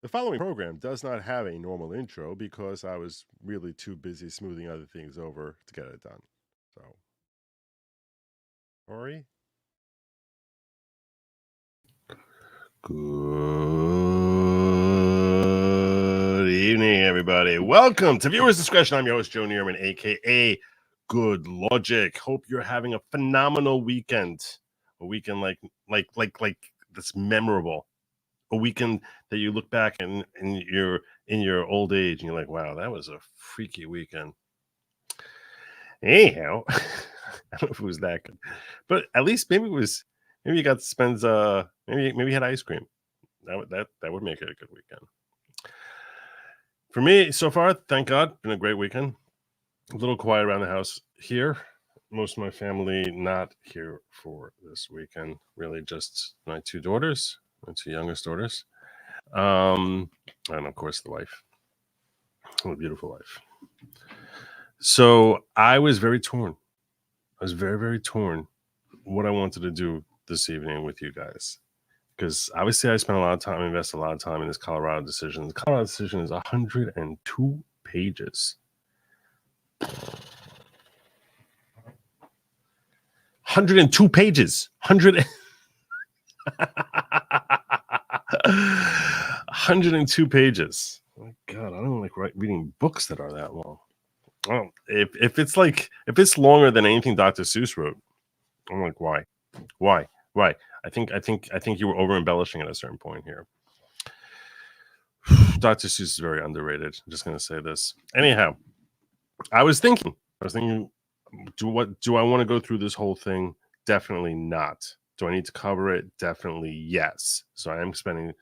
The following program does not have a normal intro because I was really too busy smoothing other things over to get it done. So, Ori? Good evening, everybody. Welcome to Viewers Discretion. I'm your host, Joe Neerman, a.k.a. Good Logic. Hope you're having a phenomenal weekend. A weekend like that's memorable. A weekend that you look back and you're in your old age and you're like, wow, that was a freaky weekend. Anyhow, I don't know if it was that good, but at least maybe you got to spend maybe you had ice cream. That would make it a good weekend. For me, so far, thank God, been a great weekend. A little quiet around the house here. Most of my family not here for this weekend. Really, just my two daughters, my two youngest daughters. And of course the wife, a beautiful wife. So I was very torn. I was very, very torn what I wanted to do this evening with you guys. Because obviously I spent a lot of time, invested a lot of time in this Colorado decision. The Colorado decision is 102 pages. 102 pages. 102 pages. Oh my God, I don't like reading books that are that long. Well, if it's longer than anything Dr. Seuss wrote, I'm like, why? I think you were over embellishing at a certain point here. Dr. Seuss is very underrated. I'm just gonna say this. Anyhow, I was thinking, do I want to go through this whole thing? Definitely not. Do I need to cover it? Definitely yes. So I am spending a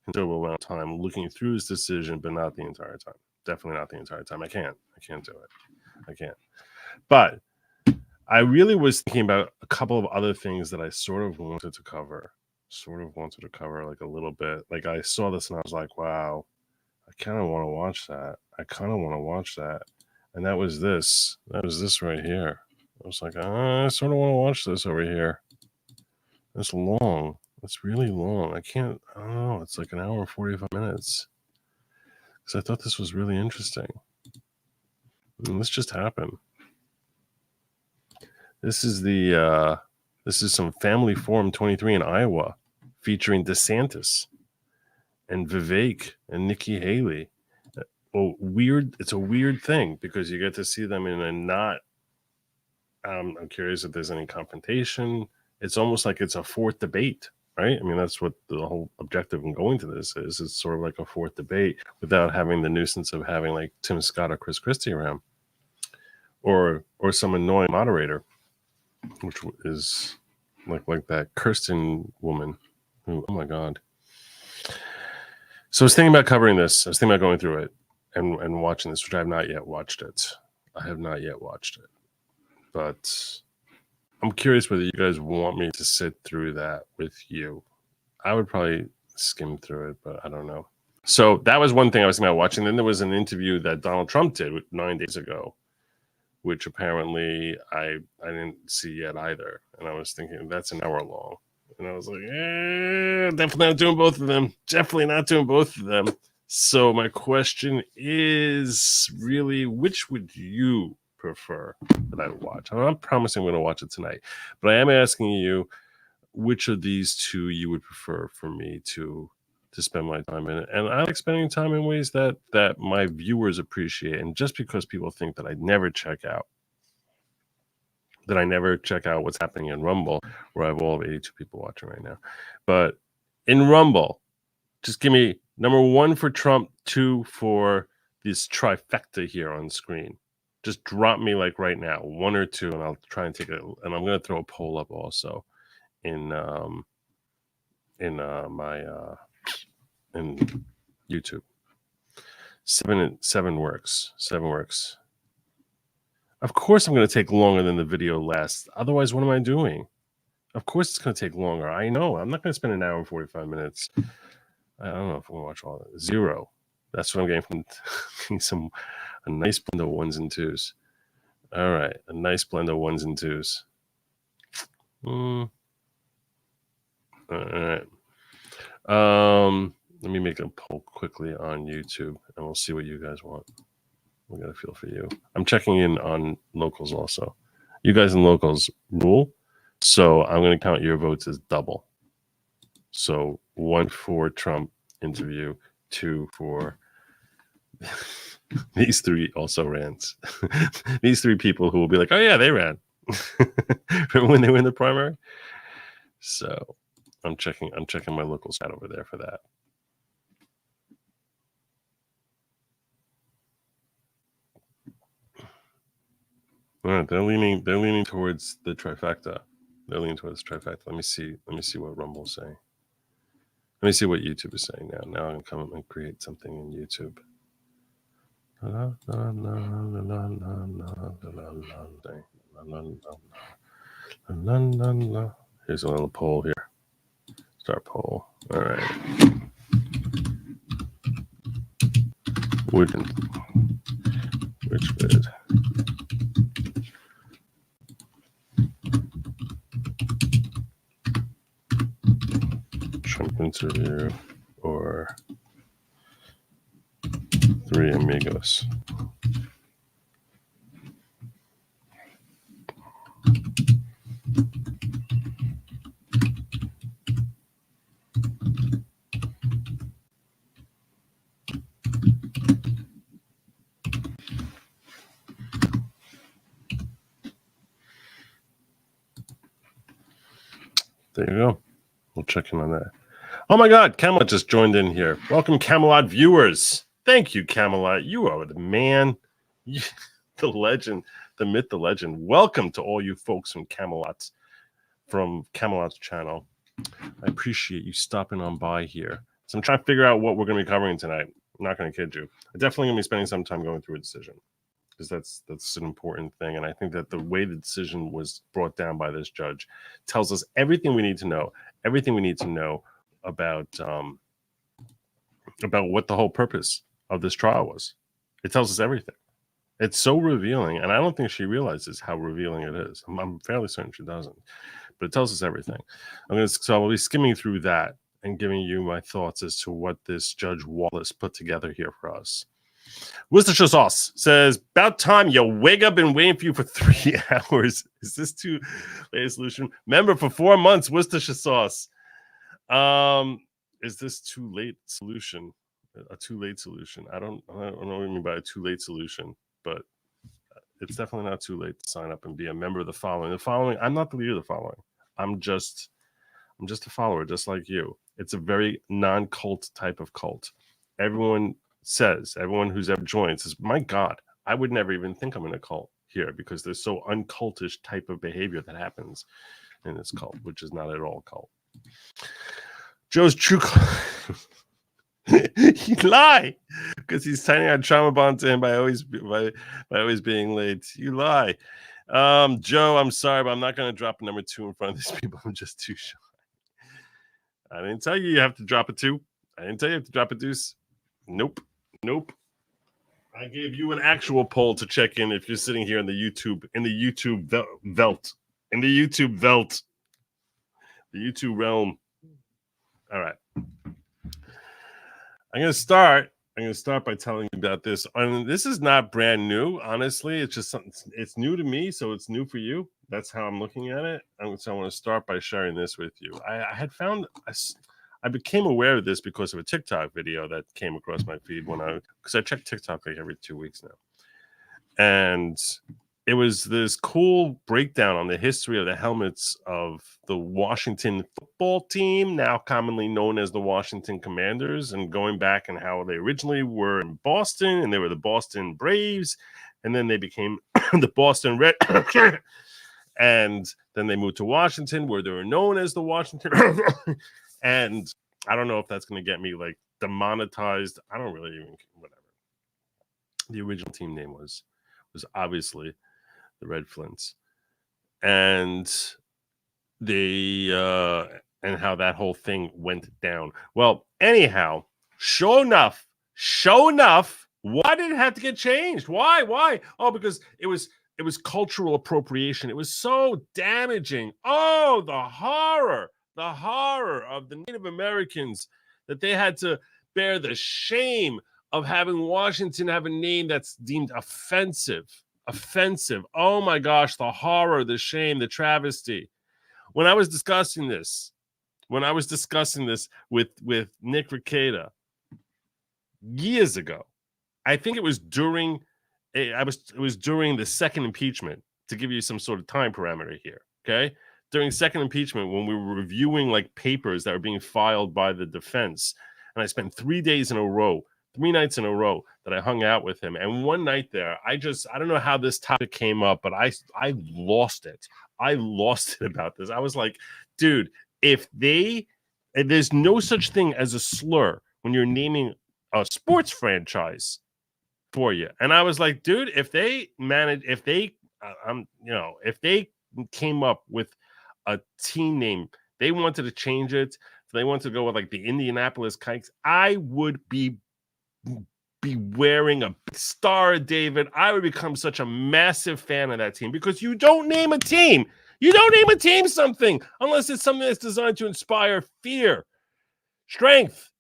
considerable amount of time looking through this decision, but not the entire time. Definitely not the entire time. I can't do it. I can't. But I really was thinking about a couple of other things that I sort of wanted to cover like a little bit. Like I saw this and I was like, wow, I kind of want to watch that. And that was this right here. I was like, I sort of want to watch this over here. It's long. It's really long. I don't know. It's like an hour and 45 minutes. Because I thought this was really interesting. And this just happened. This is some Family Forum 23 in Iowa featuring DeSantis and Vivek and Nikki Haley. It's a weird thing because you get to see them in a not. I'm curious if there's any confrontation. It's almost like it's a fourth debate, right? I mean, that's what the whole objective in going to this is. It's sort of like a fourth debate without having the nuisance of having like Tim Scott or Chris Christie around, or some annoying moderator, which is like that Kirsten woman who, oh my God. So I was thinking about covering this. I was thinking about going through it and watching this, which I have not yet watched it. But I'm curious whether you guys want me to sit through that with you. I would probably skim through it, but I don't know. So that was one thing I was thinking about watching. Then there was an interview that Donald Trump did 9 days ago, which apparently I didn't see yet either. And I was thinking that's an hour long. And I was like, definitely not doing both of them. So my question is really, which would you prefer that I watch? I'm not promising I'm going to watch it tonight, but I am asking you which of these two you would prefer for me to spend my time in. And I like spending time in ways that my viewers appreciate. And just because people think that I never check out what's happening in Rumble, where I have all of 82 people watching right now. But in Rumble, just give me number 1 for Trump, 2 for this trifecta here on screen. Just drop me like right now, 1 or 2, and I'll try and take it. And I'm going to throw a poll up also in YouTube. 7 works. 7 works. Of course, I'm going to take longer than the video lasts. Otherwise, what am I doing? Of course, it's going to take longer. I know. I'm not going to spend an hour and 45 minutes. I don't know if I'm going to watch all of it. 0. That's what I'm getting from a nice blend of 1s and 2s. All right. A nice blend of 1s and 2s. All right. Let me make a poll quickly on YouTube, and we'll see what you guys want. We got a feel for you. I'm checking in on locals also. You guys in locals rule, so I'm going to count your votes as double. So 1 for Trump interview, 2 for these 3 also rans. These 3 people who will be like, oh yeah, they ran. Remember when they were in the primary? So I'm checking my local stat over there for that. All right, they're leaning towards the trifecta. They're leaning towards the trifecta. Let me see what Rumble's saying. Let me see what YouTube is saying now. Now I'm going to come up and create something in YouTube. Here's a little poll here. Start poll. All right. Which would Trump interview or 3 amigos? There you go. We'll check in on that. Oh my God, Camelot just joined in here. Welcome, Camelot viewers. Thank you, Camelot. You are the man, the legend, the myth, the legend. Welcome to all you folks from Camelot's channel. I appreciate you stopping on by here. So I'm trying to figure out what we're going to be covering tonight. I'm not going to kid you. I'm definitely going to be spending some time going through a decision, because that's an important thing. And I think that the way the decision was brought down by this judge tells us everything we need to know, about what the whole purpose of this trial was. It tells us everything. It's so revealing, and I don't think she realizes how revealing it is. I'm fairly certain she doesn't, but it tells us everything. So I'll be skimming through that and giving you my thoughts as to what this Judge Wallace put together here for us. Worcestershire sauce says, about time, you wig. I've been waiting for you for 3 hours. Is this too late a solution? Member for 4 months, Worcestershire sauce. Is this too late solution? A too late solution? I don't know what you mean by a too late solution, but it's definitely not too late to sign up and be a member of the following. The following, I'm not the leader of the following. I'm just a follower, just like you. It's a very non-cult type of cult. Everyone who's ever joined says, my God, I would never even think I'm in a cult here, because there's so uncultish type of behavior that happens in this cult, which is not at all cult. Joe's true he lie because he's signing out trauma bond to him by always being late. You lie. Joe, I'm sorry, but I'm not going to drop a number 2 in front of these people. I'm just too shy. I didn't tell you have to drop a 2. I didn't tell you have to drop a deuce. Nope. I gave you an actual poll to check in if you're sitting here in the YouTube Welt, the YouTube realm. All right. I'm going to start by telling you about this. And this is not brand new, honestly. It's just something. It's new to me, so it's new for you. That's how I'm looking at it. So I want to start by sharing this with you. I became aware of this because of a TikTok video that came across my feed because I check TikTok like every 2 weeks now. And it was this cool breakdown on the history of the helmets of the Washington football team, now commonly known as the Washington Commanders, and going back and how they originally were in Boston, and they were the Boston Braves, and then they became the Boston Red, and then they moved to Washington, where they were known as the Washington. And I don't know if that's going to get me like demonetized. I don't really even whatever. The original team name was obviously the Red Flints, and and how that whole thing went down. Well, anyhow, sure enough, why did it have to get changed? Why? Oh, because it was cultural appropriation. It was so damaging. Oh, the horror of the Native Americans, that they had to bear the shame of having Washington have a name that's deemed offensive. Offensive. Oh my gosh, the horror, the shame, the travesty. When I was discussing this with Nick Ricada years ago, I think it was during the second impeachment, to give you some sort of time parameter here. Okay. During second impeachment, when we were reviewing like papers that were being filed by the defense, and I spent 3 nights in a row that I hung out with him. And one night there, I don't know how this topic came up, but I lost it. I lost it about this. I was like, dude, there's no such thing as a slur when you're naming a sports franchise for you. And I was like, dude, if they came up with a team name, they wanted to change it. They wanted to go with like the Indianapolis Kikes. I would be wearing a star, David. I would become such a massive fan of that team, because you don't name a team. You don't name a team something unless it's something that's designed to inspire fear, strength,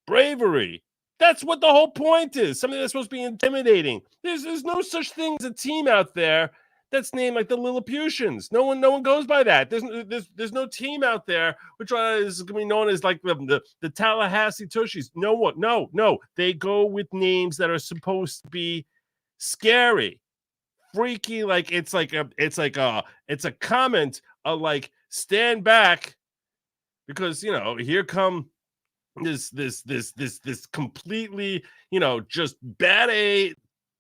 bravery. That's what the whole point is. Something that's supposed to be intimidating. There's no such thing as a team out there that's named like the Lilliputians. No one goes by that. There's no team out there which is going to be known as like the Tallahassee Tushies. No. They go with names that are supposed to be scary, freaky. Like it's a comment of like, stand back, because here come this completely just bad A,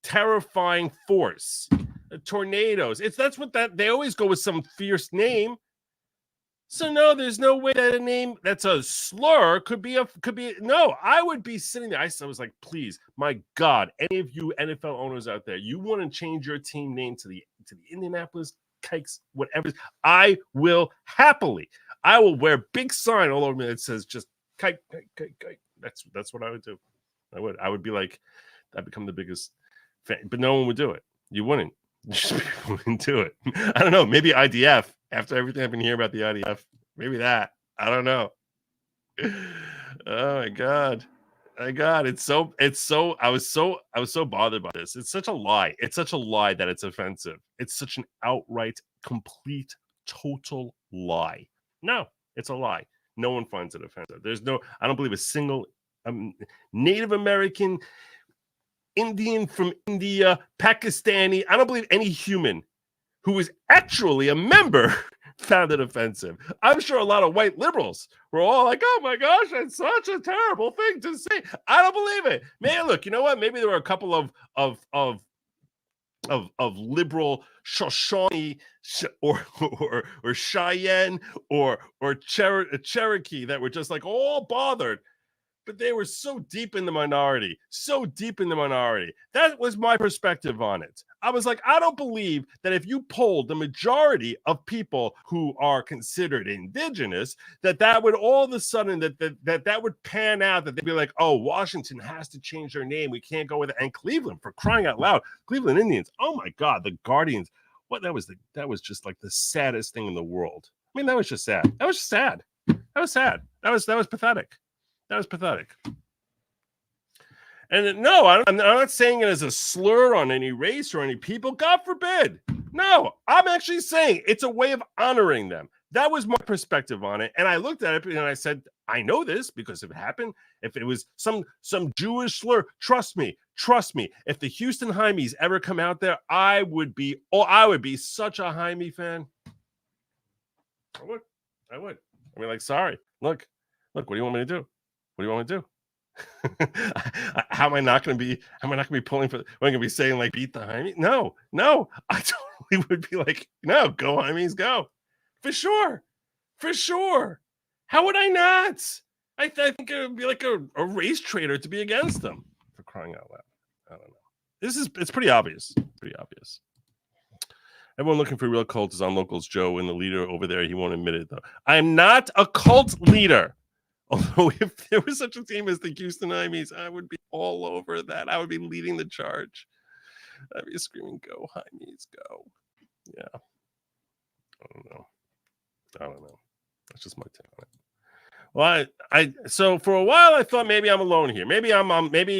terrifying force, tornadoes. They always go with some fierce name. So no, there's no way that a name that's a slur could be no. I would be sitting there. I was like, please, my God, any of you NFL owners out there, you want to change your team name to the Indianapolis Kikes, whatever, I will happily. I will wear a big sign all over me that says just kike. That's what I would do. I would be like, I'd become the biggest fan, but no one would do it. You wouldn't. People wouldn't do it. I don't know. Maybe IDF, after everything I've been hearing about the IDF. Maybe that. I don't know. Oh my God. My God. I was so bothered by this. It's such a lie. It's such a lie that it's offensive. It's such an outright, complete, total lie. No, it's a lie. No one finds it offensive. I don't believe a single Native American, Indian from India, Pakistani, I don't believe any human who is actually a member found it offensive. I'm sure a lot of white liberals were all like, oh my gosh, that's such a terrible thing to say. I don't believe it. Man, look, you know what? Maybe there were a couple of liberal Shoshone or Cheyenne or Cherokee that were just like all bothered, but they were so deep in the minority. That was my perspective on it. I was like, I don't believe that if you polled the majority of people who are considered indigenous, that would all of a sudden that would pan out, that they'd be like, oh, Washington has to change their name. We can't go with it. And Cleveland, for crying out loud, Cleveland Indians. Oh my God, the Guardians. What that was just like the saddest thing in the world. I mean, that was just sad. That was sad. That was pathetic. That was pathetic. And no, I'm not saying it as a slur on any race or any people. God forbid. No, I'm actually saying it's a way of honoring them. That was my perspective on it. And I looked at it and I said, I know this because if it happened, if it was some Jewish slur, trust me. If the Houston Hymies ever come out there, I would be such a Jaime fan. I would. I mean, like, sorry. Look, what do you want me to do? What do you want me to do? How am I not going to be pulling for? Am I going to be saying like beat the Jaime? No. I totally would be like, no, go Jaimes, go for sure. How would I not? I think it would be like a race traitor to be against them, for crying out loud. I don't know. It's pretty obvious. Everyone looking for real cult is on Locals Joe, and the leader over there, he won't admit it though. I'm not a cult leader. Although if there was such a team as the Houston Hymies, I would be all over that. I would be leading the charge. I'd be screaming, go Hymies, go. Yeah. I don't know. That's just my take on it. Well, so for a while I thought maybe I'm alone here. Maybe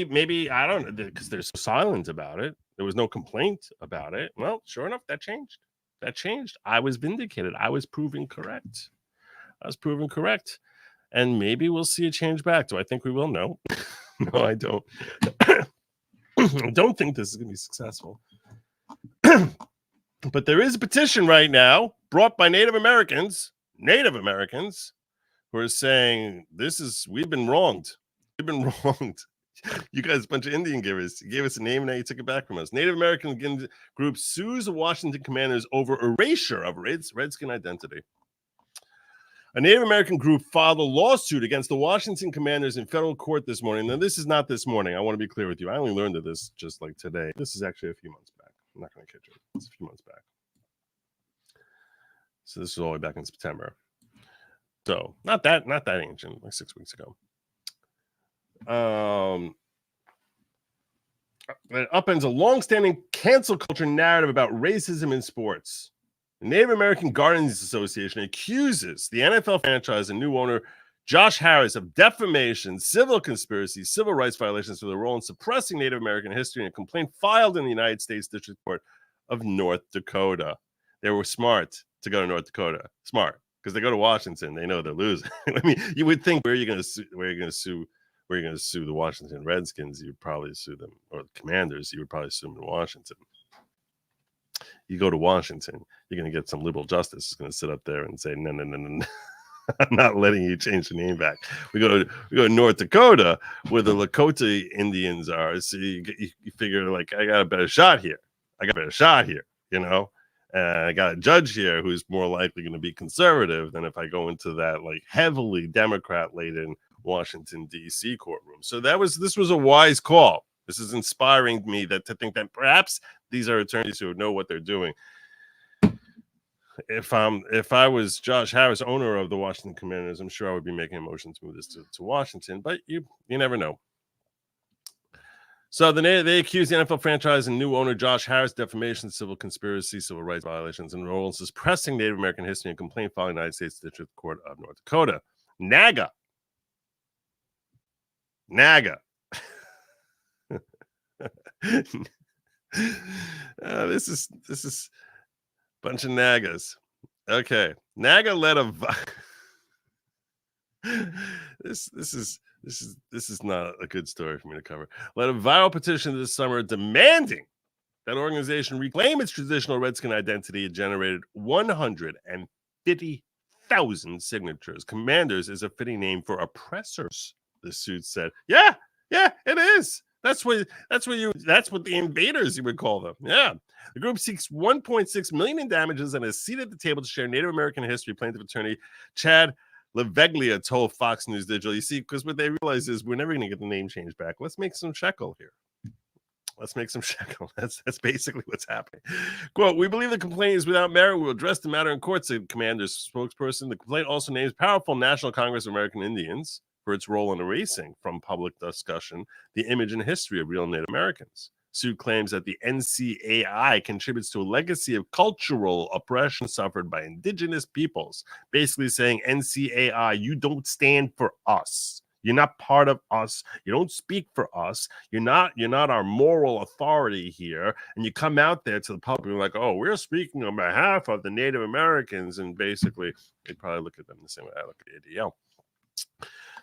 maybe I don't know, because there's silence about it. There was no complaint about it. Well, sure enough, that changed. That changed. I was vindicated. I was proven correct. And maybe we'll see a change back. Do I think we will? No. No, I don't. I don't think this is going to be successful. But there is a petition right now brought by Native Americans who are saying we've been wronged. We've been wronged. You guys, a bunch of Indian givers. You gave us a name, and now you took it back from us. Native American group sues the Washington Commanders over erasure of Redskin identity. A Native American group filed a lawsuit against the Washington Commanders in federal court this morning. Now, this is not this morning. I want to be clear with you. I only learned of this just like today. This is actually a few months back. I'm not going to kid you. It's a few months back. So this was all the way back in September. So not that ancient, like 6 weeks ago. It upends a long-standing cancel culture narrative about racism in sports. The Native American Guardians Association accuses the NFL franchise and new owner Josh Harris of defamation, civil conspiracy, civil rights violations for their role in suppressing Native American history in a complaint filed in the United States District Court of North Dakota. They were smart to go to North Dakota. Smart, because they go to Washington. They know they're losing. I mean, you would think where are you going to sue the Washington Redskins? You'd probably sue them, or the Commanders. You would probably sue them in Washington. You go to Washington, you're going to get some liberal justice who's going to sit up there and say, no, I'm not letting you change the name back. We go to North Dakota, where the Lakota Indians are. So you figure, like, I got a better shot here. You know? And I got a judge here who's more likely going to be conservative than if I go into that, like, heavily Democrat-laden Washington, D.C. courtroom. So this was a wise call. This is inspiring me to think that perhaps these are attorneys who know what they're doing. If I was Josh Harris, owner of the Washington Commanders, I'm sure I would be making a motion to move this to Washington, but you never know. So they accuse the NFL franchise and new owner Josh Harris defamation, civil conspiracy, civil rights violations, and role in suppressing Native American history and complaint filed in the United States District Court of North Dakota. NAGA. This is a bunch of NAGAs. Okay, NAGA led a this is not a good story for me to cover. Led a viral petition this summer demanding that organization reclaim its traditional Redskin identity. It generated 150,000 signatures. Commanders is a fitting name for oppressors, the suit said. Yeah, it is. That's what the invaders, you would call them. Yeah. The group seeks $1.6 million in damages and a seat at the table to share Native American history. Plaintiff attorney Chad Leveglia told Fox News Digital. You see, because what they realize is we're never going to get the name change back. Let's make some shekel here. That's basically what's happening. Quote, we believe the complaint is without merit. We will address the matter in court, said Commander's spokesperson. The complaint also names powerful National Congress of American Indians for its role in erasing from public discussion the image and history of real Native Americans. Suit claims that the NCAI contributes to a legacy of cultural oppression suffered by indigenous peoples, basically saying, NCAI, you don't stand for us. You're not part of us. You don't speak for us. You're not our moral authority here. And you come out there to the public and like, oh, we're speaking on behalf of the Native Americans. And basically, they probably look at them the same way I look at ADL.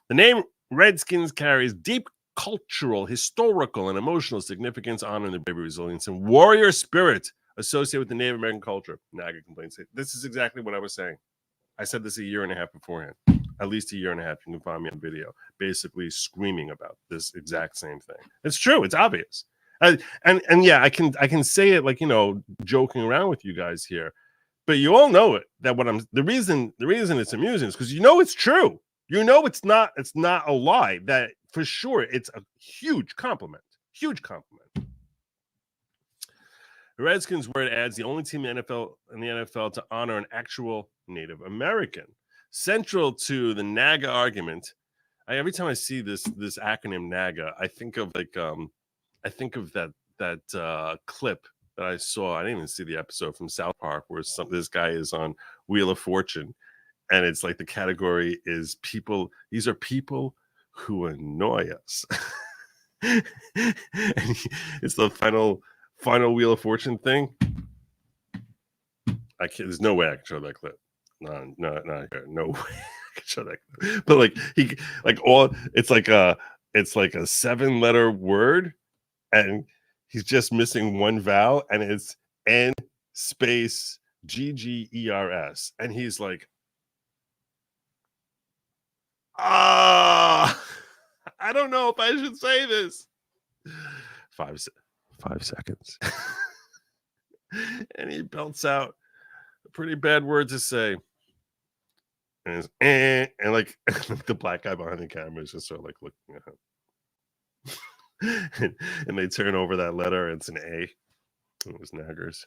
The name Redskins carries deep cultural, historical, and emotional significance, honor, and bravery, resilience, and warrior spirit associated with the Native American culture. NAGA complaints. This is exactly what I was saying. I said this a year and a half beforehand. At least a year and a half. You can find me on video, basically screaming about this exact same thing. It's true. It's obvious. And yeah, I can say it like, joking around with you guys here, but you all know it. That the reason it's amusing is because it's true. It's not a lie. That for sure it's a huge compliment. The Redskins word adds the only team in the NFL to honor an actual Native American. Central to the NAGA argument, every time I see this acronym NAGA, I think of that clip that I saw. I didn't even see the episode from South Park where this guy is on Wheel of Fortune, and it's like the category is people. These are people who annoy us. And it's the final Wheel of Fortune thing. I can't. There's no way I can show that clip. No way I can show that clip. But like it's like a 7-letter word, and he's just missing one vowel, and it's N space GGERS, and he's like, I don't know if I should say this. 5 seconds. And he belts out a pretty bad word to say. And it's and like the black guy behind the camera is just sort of like looking at him. and they turn over that letter, and it's an A. It was Naggers.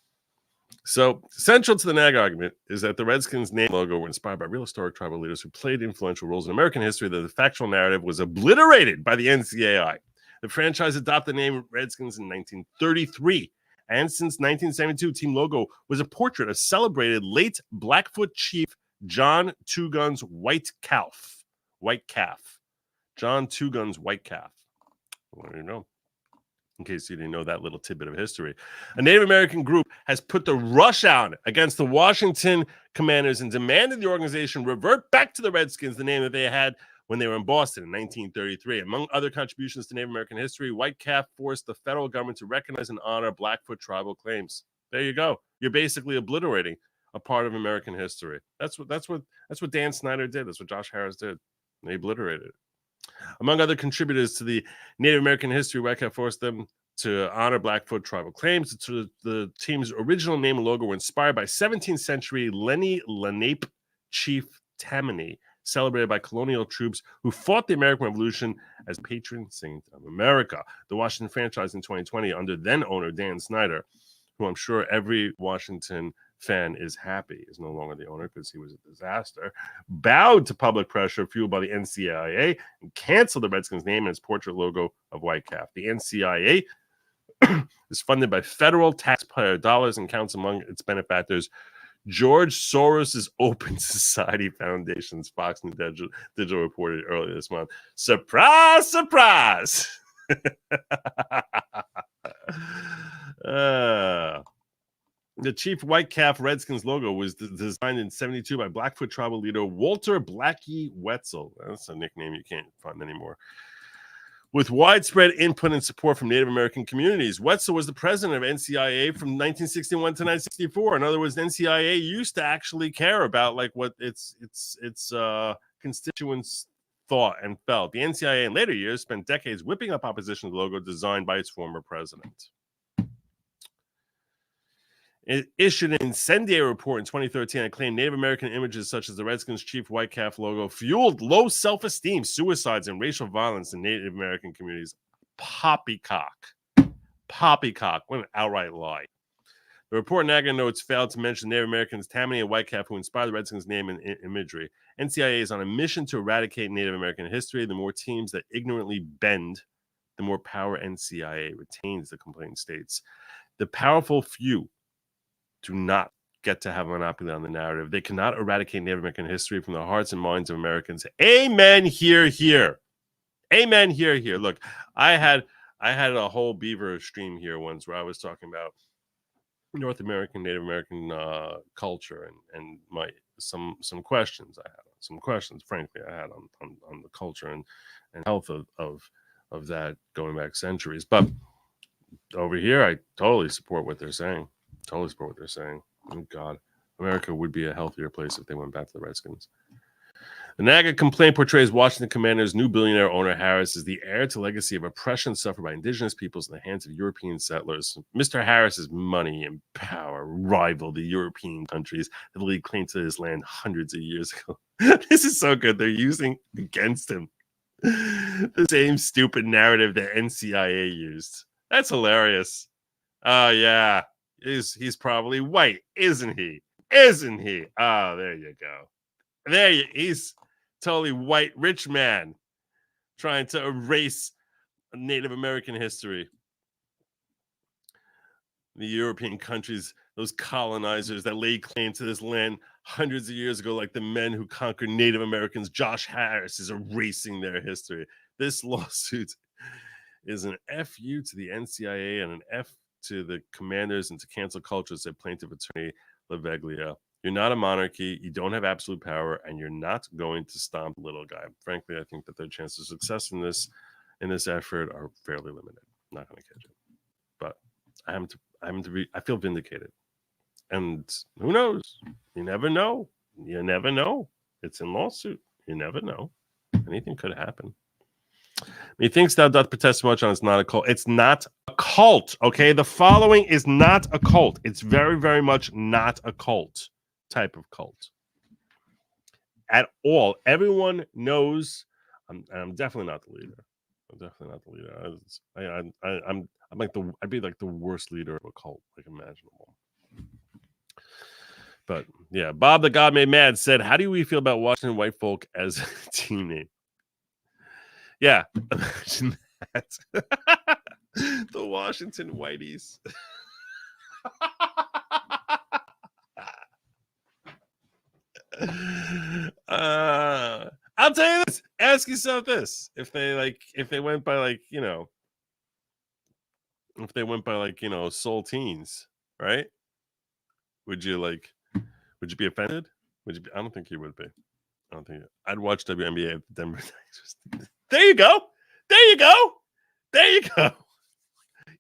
So central to the Nag argument is that the Redskins' name and logo were inspired by real historic tribal leaders who played influential roles in American history, that the factual narrative was obliterated by the NCAA. The franchise adopted the name Redskins in 1933. And since 1972, team logo was a portrait of celebrated late Blackfoot chief John Two Guns White Calf. John Two Guns White Calf. What do you know? In case you didn't know that little tidbit of history. A Native American group has put the rush out against the Washington Commanders and demanded the organization revert back to the Redskins, the name that they had when they were in Boston in 1933. Among other contributions to Native American history, White Calf forced the federal government to recognize and honor Blackfoot tribal claims. There you go. You're basically obliterating a part of American history. That's what Dan Snyder did. That's what Josh Harris did. They obliterated it. Among other contributors to the Native American history, White Calf forced them to honor Blackfoot tribal claims. The team's original name and logo were inspired by 17th century Lenni Lenape chief Tammany, celebrated by colonial troops who fought the American Revolution as patron saint of America. The Washington franchise in 2020, under then owner Dan Snyder, who I'm sure every Washington fan is happy is no longer the owner because he was a disaster, bowed to public pressure fueled by the NCAA and canceled the Redskins name and its portrait logo of White Calf. The NCAA is funded by federal taxpayer dollars and counts among its benefactors George Soros' Open Society Foundation's Fox News Digital reported earlier this month. Surprise, surprise! The Chief White Calf Redskins logo was designed in 1972 by Blackfoot tribal leader Walter Blackie Wetzel. That's a nickname you can't find anymore. With widespread input and support from Native American communities. Wetzel was the president of NCIA from 1961 to 1964. In other words, NCIA used to actually care about like what its constituents thought and felt. The NCIA in later years spent decades whipping up opposition to the logo designed by its former president. It issued an incendiary report in 2013 and claimed Native American images such as the Redskins' Chief White Calf logo fueled low self-esteem, suicides, and racial violence in Native American communities. Poppycock. What an outright lie. The report in Naga notes failed to mention Native Americans Tammany and White Calf who inspired the Redskins' name and imagery. NCIA is on a mission to eradicate Native American history. The more teams that ignorantly bend, the more power NCIA retains, the complaint states. The powerful few do not get to have a monopoly on the narrative. They cannot eradicate Native American history from the hearts and minds of Americans. Amen. Here. Amen. Here. Look, I had a whole Beaver stream here once where I was talking about North American, Native American culture and my some questions I had. Some questions, frankly, I had on the culture and health of that going back centuries. But over here, I totally support what they're saying. Oh, God. America would be a healthier place if they went back to the Redskins. The NAGA complaint portrays Washington Commanders' new billionaire owner Harris as the heir to legacy of oppression suffered by indigenous peoples in the hands of European settlers. Mr. Harris's money and power rival the European countries that laid claim to his land hundreds of years ago. This is so good. They're using against him the same stupid narrative that NCIA used. That's hilarious. Oh, yeah. He's probably white, isn't he? Oh, there you go. He's totally white, rich man trying to erase Native American history. The European countries, those colonizers that laid claim to this land hundreds of years ago, like the men who conquered Native Americans. Josh Harris is erasing their history. This lawsuit is an FU to the NCIA and an F to the commanders and to cancel culture, said plaintiff attorney LaVeglia. You're not a monarchy, you don't have absolute power, and you're not going to stomp the little guy. Frankly, I think that their chances of success in this effort are fairly limited. I'm not going to catch it. But I feel vindicated. And who knows? You never know. You never know. It's in lawsuit. You never know. Anything could happen. Methinks thou doth protest much on it's not a cult. It's not a cult, okay? The following is not a cult. It's very, very much not a cult type of cult at all. Everyone knows I'm definitely not the leader. I'm definitely not the leader. I'm like I'd be like the worst leader of a cult, like imaginable. But yeah, Bob the God Made Mad said, how do we feel about Washington White Folk as a team name? Yeah, imagine that. The Washington Whiteys. I'll tell you this. Ask yourself this: if they went by like Soul Teens, right? Would you be offended? I don't think you would be. I don't think I'd watch WNBA at the Denver. There you go. There you go. There you go.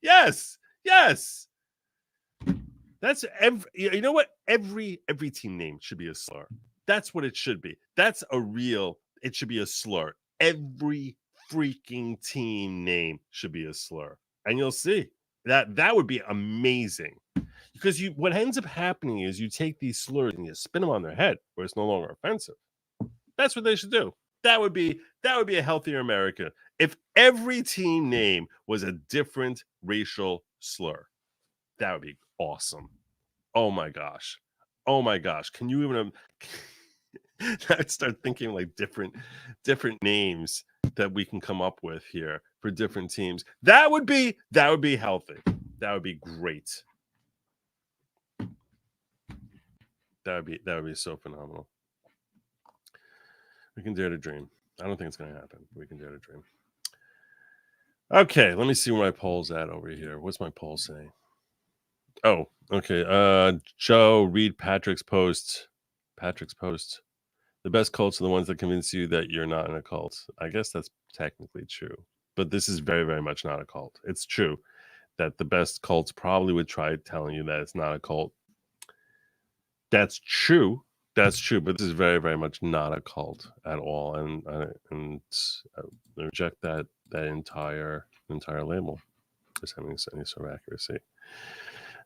Yes. Yes. That's you know what? Every team name should be a slur. That's what it should be. It should be a slur. Every freaking team name should be a slur. And you'll see that would be amazing. Because what ends up happening is you take these slurs and you spin them on their head where it's no longer offensive. That's what they should do. That would be a healthier America if every team name was a different racial slur. That would be awesome. Oh my gosh. Can you even I'd start thinking like different names that we can come up with here for different teams. That would be healthy. That would be great. That would be so phenomenal. We can dare to dream. I don't think it's going to happen. We can dare to dream. Okay, let me see where my poll's at over here. What's my poll saying? Oh, okay. Joe, read Patrick's post. The best cults are the ones that convince you that you're not in a cult. I guess that's technically true. But this is very, very much not a cult. It's true that the best cults probably would try telling you that it's not a cult. That's true. But this is very, very much not a cult at all, and I reject that entire label as having any sort of accuracy.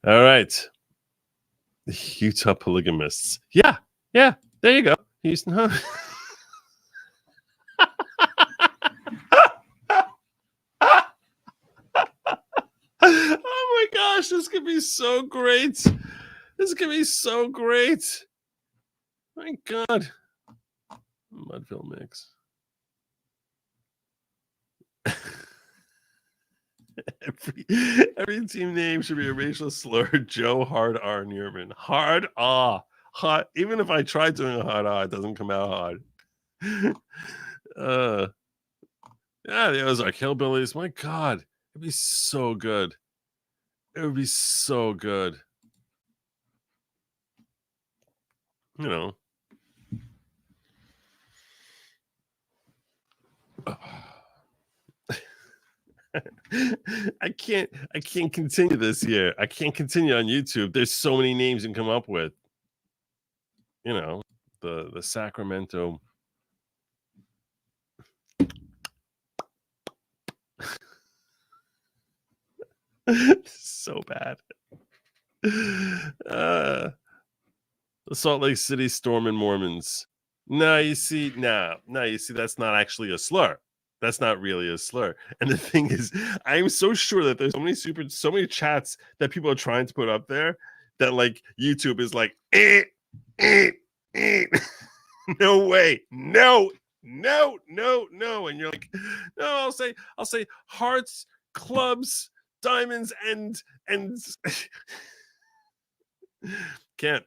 All right, Utah polygamists. Yeah. There you go, Houston. Huh? Oh my gosh, this could be so great. My God. Mudville mix. Every team name should be a racial slur. Joe Hard R. Neerman. Hard R. Hot. Even if I try doing a hard R, it doesn't come out hard. Yeah, the Ozark Hillbillies. My God. It'd be so good. It would be so good. You know. I can't continue this here. I can't continue on YouTube. There's so many names you can come up with. You know, the Sacramento. So bad. The Salt Lake City Stormin' Mormons. No, you see, that's not actually a slur. That's not really a slur. And the thing is, I'm so sure that there's so many chats that people are trying to put up there that like YouTube is like, no way, no. And you're like, no, I'll say hearts, clubs, diamonds, and can't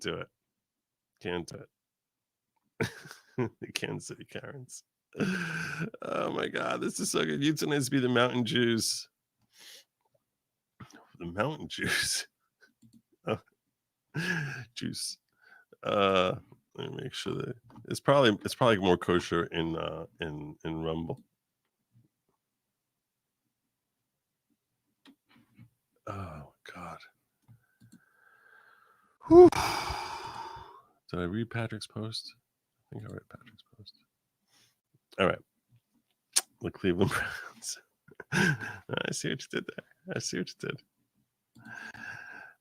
do it. Can't do it. The Kansas City Karens. Oh my God, this is so good. Utah needs to be the Mountain Jews. The Mountain Jews. Oh, juice. Let me make sure that it's probably more kosher in Rumble. Oh God. Whew. Did I read Patrick's post? I think I read Patrick's post. All right. The Cleveland Browns. I see what you did there. I see what you did.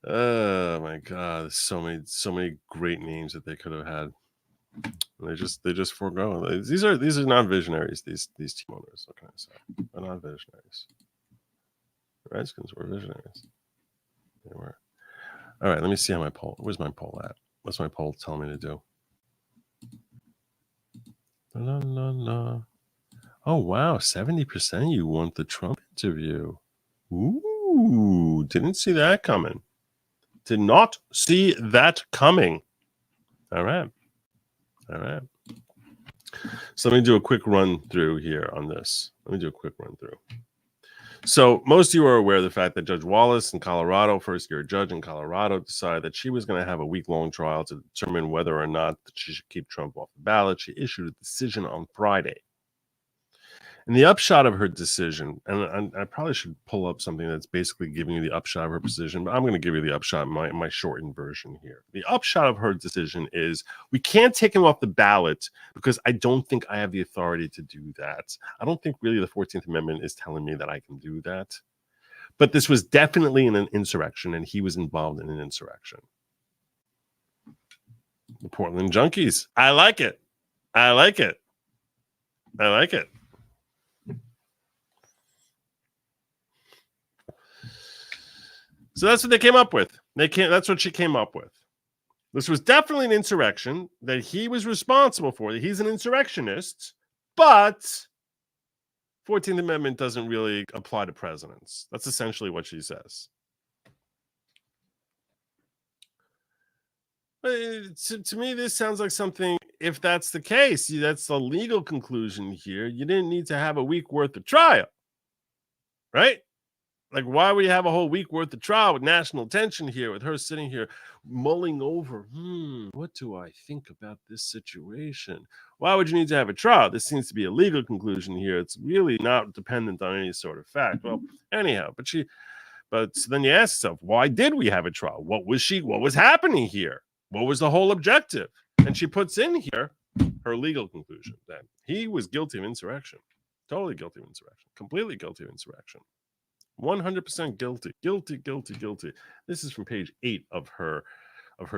Oh my God! There's so many great names that they could have had. They just forego. These are not visionaries. These team owners. What can I say? They're not visionaries. The Redskins were visionaries. They were. All right. Let me see how my poll. Where's my poll at? What's my poll telling me to do? La, la, la. Oh wow! 70% you want the Trump interview. Ooh! Didn't see that coming. Did not see that coming. All right. So let me do a quick run through here on this. So most of you are aware of the fact that Judge Wallace in Colorado, first-year judge in Colorado, decided that she was going to have a week-long trial to determine whether or not she should keep Trump off the ballot. She issued a decision on Friday. And the upshot of her decision, and I probably should pull up something that's basically giving you the upshot of her decision, but I'm going to give you the upshot in my shortened version here. The upshot of her decision is we can't take him off the ballot because I don't think I have the authority to do that. I don't think really the 14th Amendment is telling me that I can do that. But this was definitely an insurrection, and he was involved in an insurrection. The Portland Junkies. I like it. So that's what they came up with. That's what she came up with. This was definitely an insurrection that he was responsible for. He's an insurrectionist, but 14th Amendment doesn't really apply to presidents. That's essentially what she says. To me, this sounds like something, if that's the case, that's the legal conclusion here. You didn't need to have a week worth of trial, right? Like, why would you have a whole week worth of trial with national attention here, with her sitting here mulling over, what do I think about this situation? Why would you need to have a trial? This seems to be a legal conclusion here. It's really not dependent on any sort of fact. Well, anyhow, but so then you ask yourself, why did we have a trial? What was happening here? What was the whole objective? And she puts in here her legal conclusion that he was guilty of insurrection, totally guilty of insurrection, completely guilty of insurrection. 100% guilty. This is from page 8 of her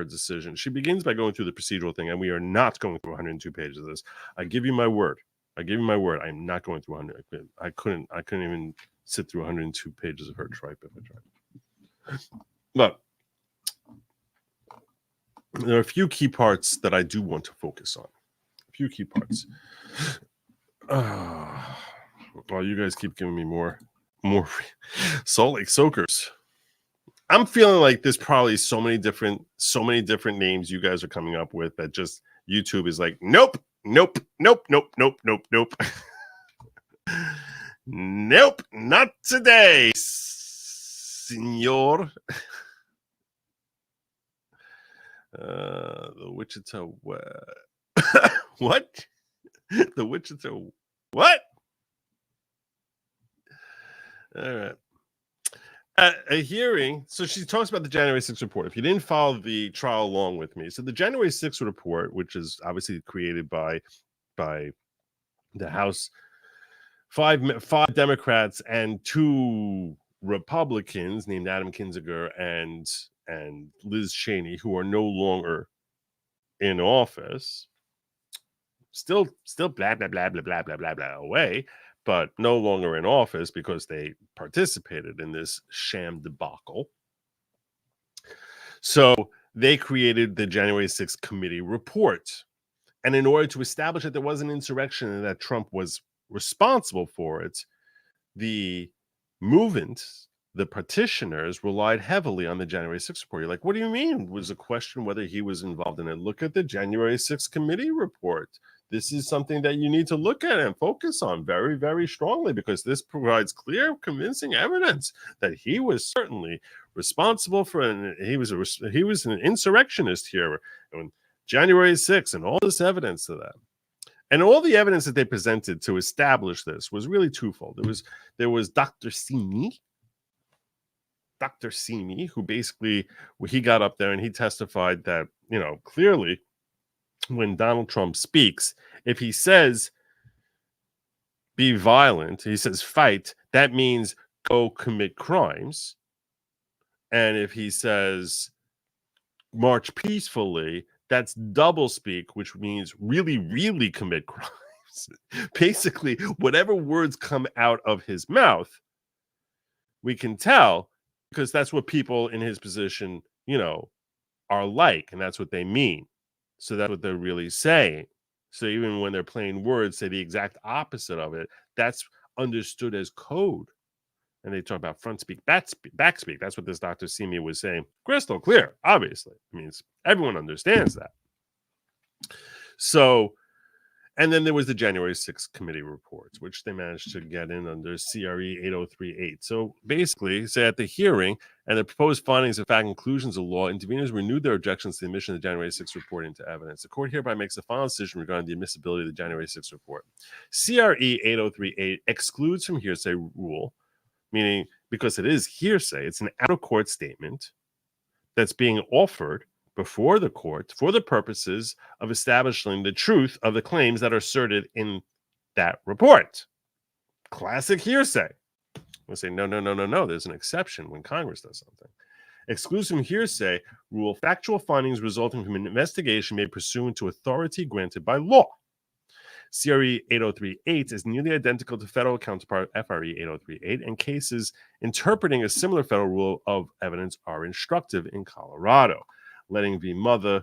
decision. She begins by going through the procedural thing, and we are not going through 102 pages of this. I give you my word. I'm not going through 100. I couldn't even sit through 102 pages of her tripe if I tried. But there are a few key parts that I do want to focus on. A few key parts. Well, you guys keep giving me more Salt Lake Soakers. I'm feeling like there's probably so many different names you guys are coming up with that just YouTube is like, nope. Nope, not today, senor. The Wichita what? The Wichita what? All right. At a hearing, so she talks about the January 6th report. If you didn't follow the trial along with me, so the January 6th report, which is obviously created by the House, five Democrats and 2 Republicans named Adam Kinzinger and Liz Cheney, who are no longer in office, still blah blah blah blah blah blah blah blah away, but no longer in office because they participated in this sham debacle. So they created the January 6th committee report. And in order to establish that there was an insurrection and that Trump was responsible for it, the movement the petitioners relied heavily on the January 6th report. You're like, what do you mean? Was a question whether he was involved in it. Look at the January 6th committee report. This is something that you need to look at and focus on very, very strongly, because this provides clear, convincing evidence that he was certainly responsible for, and he was an insurrectionist here on January 6th, and all this evidence to that. And all the evidence that they presented to establish this was really twofold. There was Dr. Simi, who basically, he got up there and he testified that, clearly when Donald Trump speaks, if he says be violent, he says fight, that means go commit crimes. And if he says march peacefully, that's double speak, which means really, really commit crimes. Basically, whatever words come out of his mouth, we can tell, because that's what people in his position, are like, and that's what they mean. So that's what they're really saying. So even when they're playing words, say the exact opposite of it, that's understood as code. And they talk about front speak, back speak. That's what this Dr. Simi was saying. Crystal clear, obviously. It means everyone understands that. So, and then there was the January 6th committee reports, which they managed to get in under CRE 8038. So basically, say at the hearing and the proposed findings of fact conclusions of law, interveners renewed their objections to the admission of the January 6th report into evidence. The court hereby makes a final decision regarding the admissibility of the January 6th report. CRE 8038 excludes from hearsay rule, meaning because it is hearsay, it's an out-of-court statement that's being offered before the court for the purposes of establishing the truth of the claims that are asserted in that report. Classic hearsay. We'll say, no. There's an exception when Congress does something. Exclusive hearsay rule, factual findings resulting from an investigation made pursuant to authority granted by law. CRE 8038 is nearly identical to federal counterpart FRE 8038, and cases interpreting a similar federal rule of evidence are instructive in Colorado. Letting v. Mother.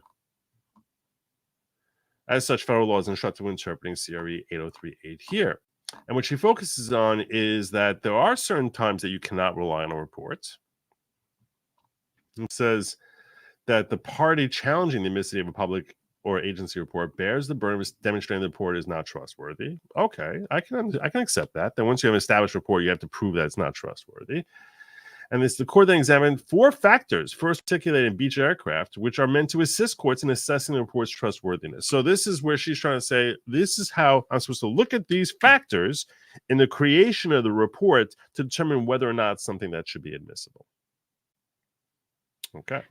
As such, federal law is instructive when interpreting CRE 8038 here. And what she focuses on is that there are certain times that you cannot rely on a report. It says that the party challenging the admissibility of a public or agency report bears the burden of demonstrating the report is not trustworthy. Okay, I can accept that. Then once you have an established report, you have to prove that it's not trustworthy. And the court then examined 4 factors first articulated in Beech Aircraft, which are meant to assist courts in assessing the report's trustworthiness. So this is where she's trying to say, this is how I'm supposed to look at these factors in the creation of the report to determine whether or not something that should be admissible. Okay.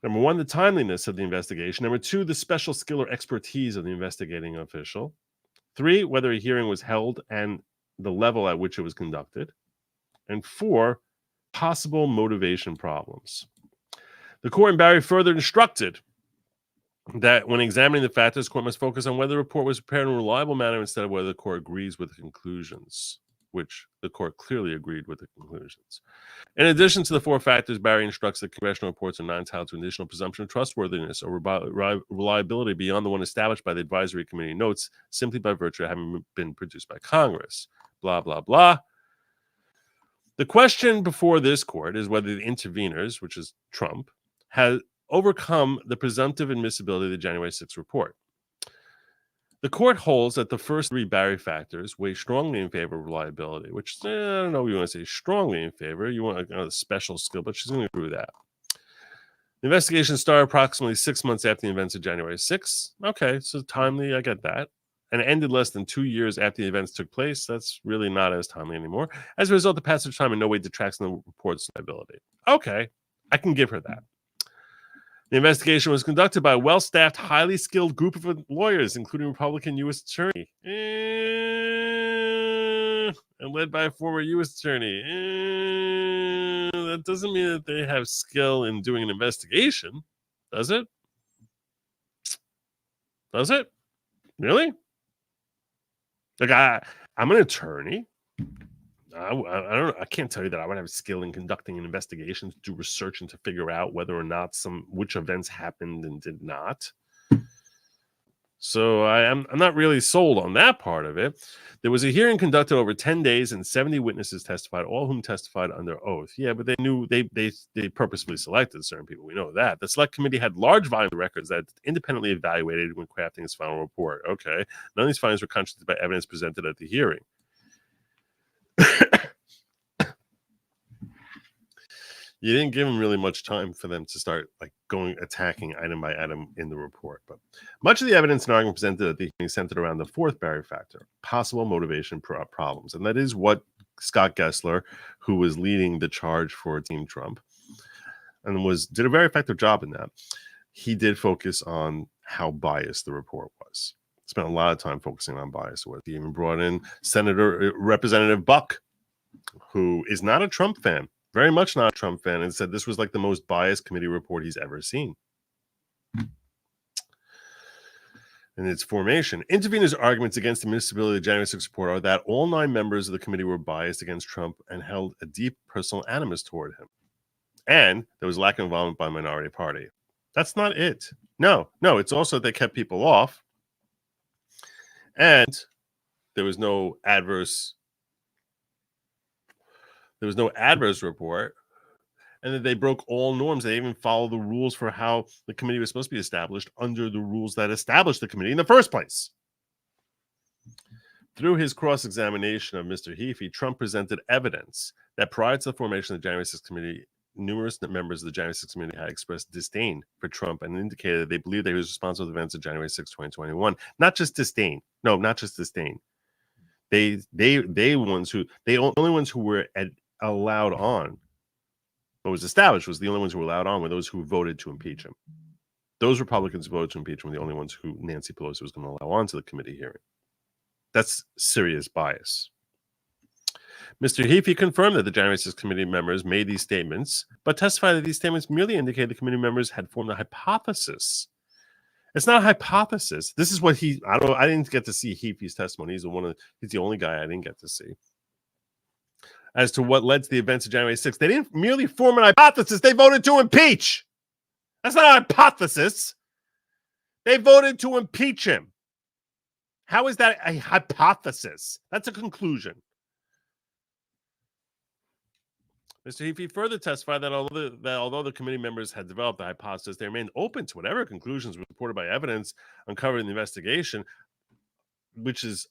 Number 1, the timeliness of the investigation. Number 2, the special skill or expertise of the investigating official. 3, whether a hearing was held and the level at which it was conducted. And 4, possible motivation problems. The court in Barry further instructed that when examining the factors, the court must focus on whether the report was prepared in a reliable manner instead of whether the court agrees with the conclusions, which the court clearly agreed with the conclusions. In addition to the 4 factors, Barry instructs that congressional reports are not entitled to an additional presumption of trustworthiness or reliability beyond the one established by the advisory committee notes simply by virtue of having been produced by Congress. Blah, blah, blah. The question before this court is whether the interveners, which is Trump, has overcome the presumptive admissibility of the January 6th report. The court holds that the first 3 Barry factors weigh strongly in favor of reliability, which I don't know if you want to say strongly in favor. You want a special skill, but she's going to agree with that. The investigation started approximately 6 months after the events of January 6th. Okay, so timely, I get that. And it ended less than 2 years after the events took place. That's really not as timely anymore. As a result, the passage of time in no way detracts from the report's liability. Okay, I can give her that. The investigation was conducted by a well-staffed, highly skilled group of lawyers, including Republican U.S. Attorney, and led by a former U.S. Attorney. That doesn't mean that they have skill in doing an investigation, does it? Does it? Really? Like, I'm an attorney. I can't tell you that I would have skill in conducting an investigation to do research and to figure out whether or not which events happened and did not. So I'm not really sold on that part of it. There was a hearing conducted over 10 days and 70 witnesses testified, all whom testified under oath. Yeah, but they knew they purposefully selected certain people. We know that. The select committee had large volume of records that independently evaluated when crafting its final report. Okay. None of these findings were contradicted by evidence presented at the hearing. You didn't give them really much time for them to start attacking item by item in the report. But much of the evidence and argument presented at the hearing centered around the fourth barrier factor, possible motivation problems. And that is what Scott Gessler, who was leading the charge for Team Trump, and did a very effective job in that. He did focus on how biased the report was. Spent a lot of time focusing on bias. He even brought in Representative Buck, who is not a Trump fan. Very much not a Trump fan, and said this was like the most biased committee report he's ever seen. In its formation, interveners' arguments against the admissibility of the January 6th report are that all 9 members of the committee were biased against Trump and held a deep personal animus toward him. And there was lack of involvement by the minority party. That's not it. No, it's also that they kept people off. And there was no adverse report, and that they broke all norms. They even followed the rules for how the committee was supposed to be established under the rules that established the committee in the first place. Through his cross-examination of Mr. Heafy, Trump presented evidence that prior to the formation of the January 6th committee, numerous members of the January 6th committee had expressed disdain for Trump and indicated that they believed that he was responsible for the events of January 6, 2021. Not just disdain. No, not just disdain. They only ones who were allowed on, what was established was the only ones who were allowed on were those who voted to impeach him. Those Republicans who voted to impeach him were the only ones who Nancy Pelosi was going to allow on to the committee hearing. That's serious bias. Mr. Heafy confirmed that the January 6th committee members made these statements, but testified that these statements merely indicated the committee members had formed a hypothesis. It's not a hypothesis. This is what I didn't get to see Heafy's testimony. He's the only guy I didn't get to see. As to what led to the events of January 6th. They didn't merely form an hypothesis. They voted to impeach. That's not a hypothesis. They voted to impeach him. How is that a hypothesis? That's a conclusion. Mr. Heafy further testified that although the committee members had developed the hypothesis, they remained open to whatever conclusions were supported by evidence uncovered in the investigation, which is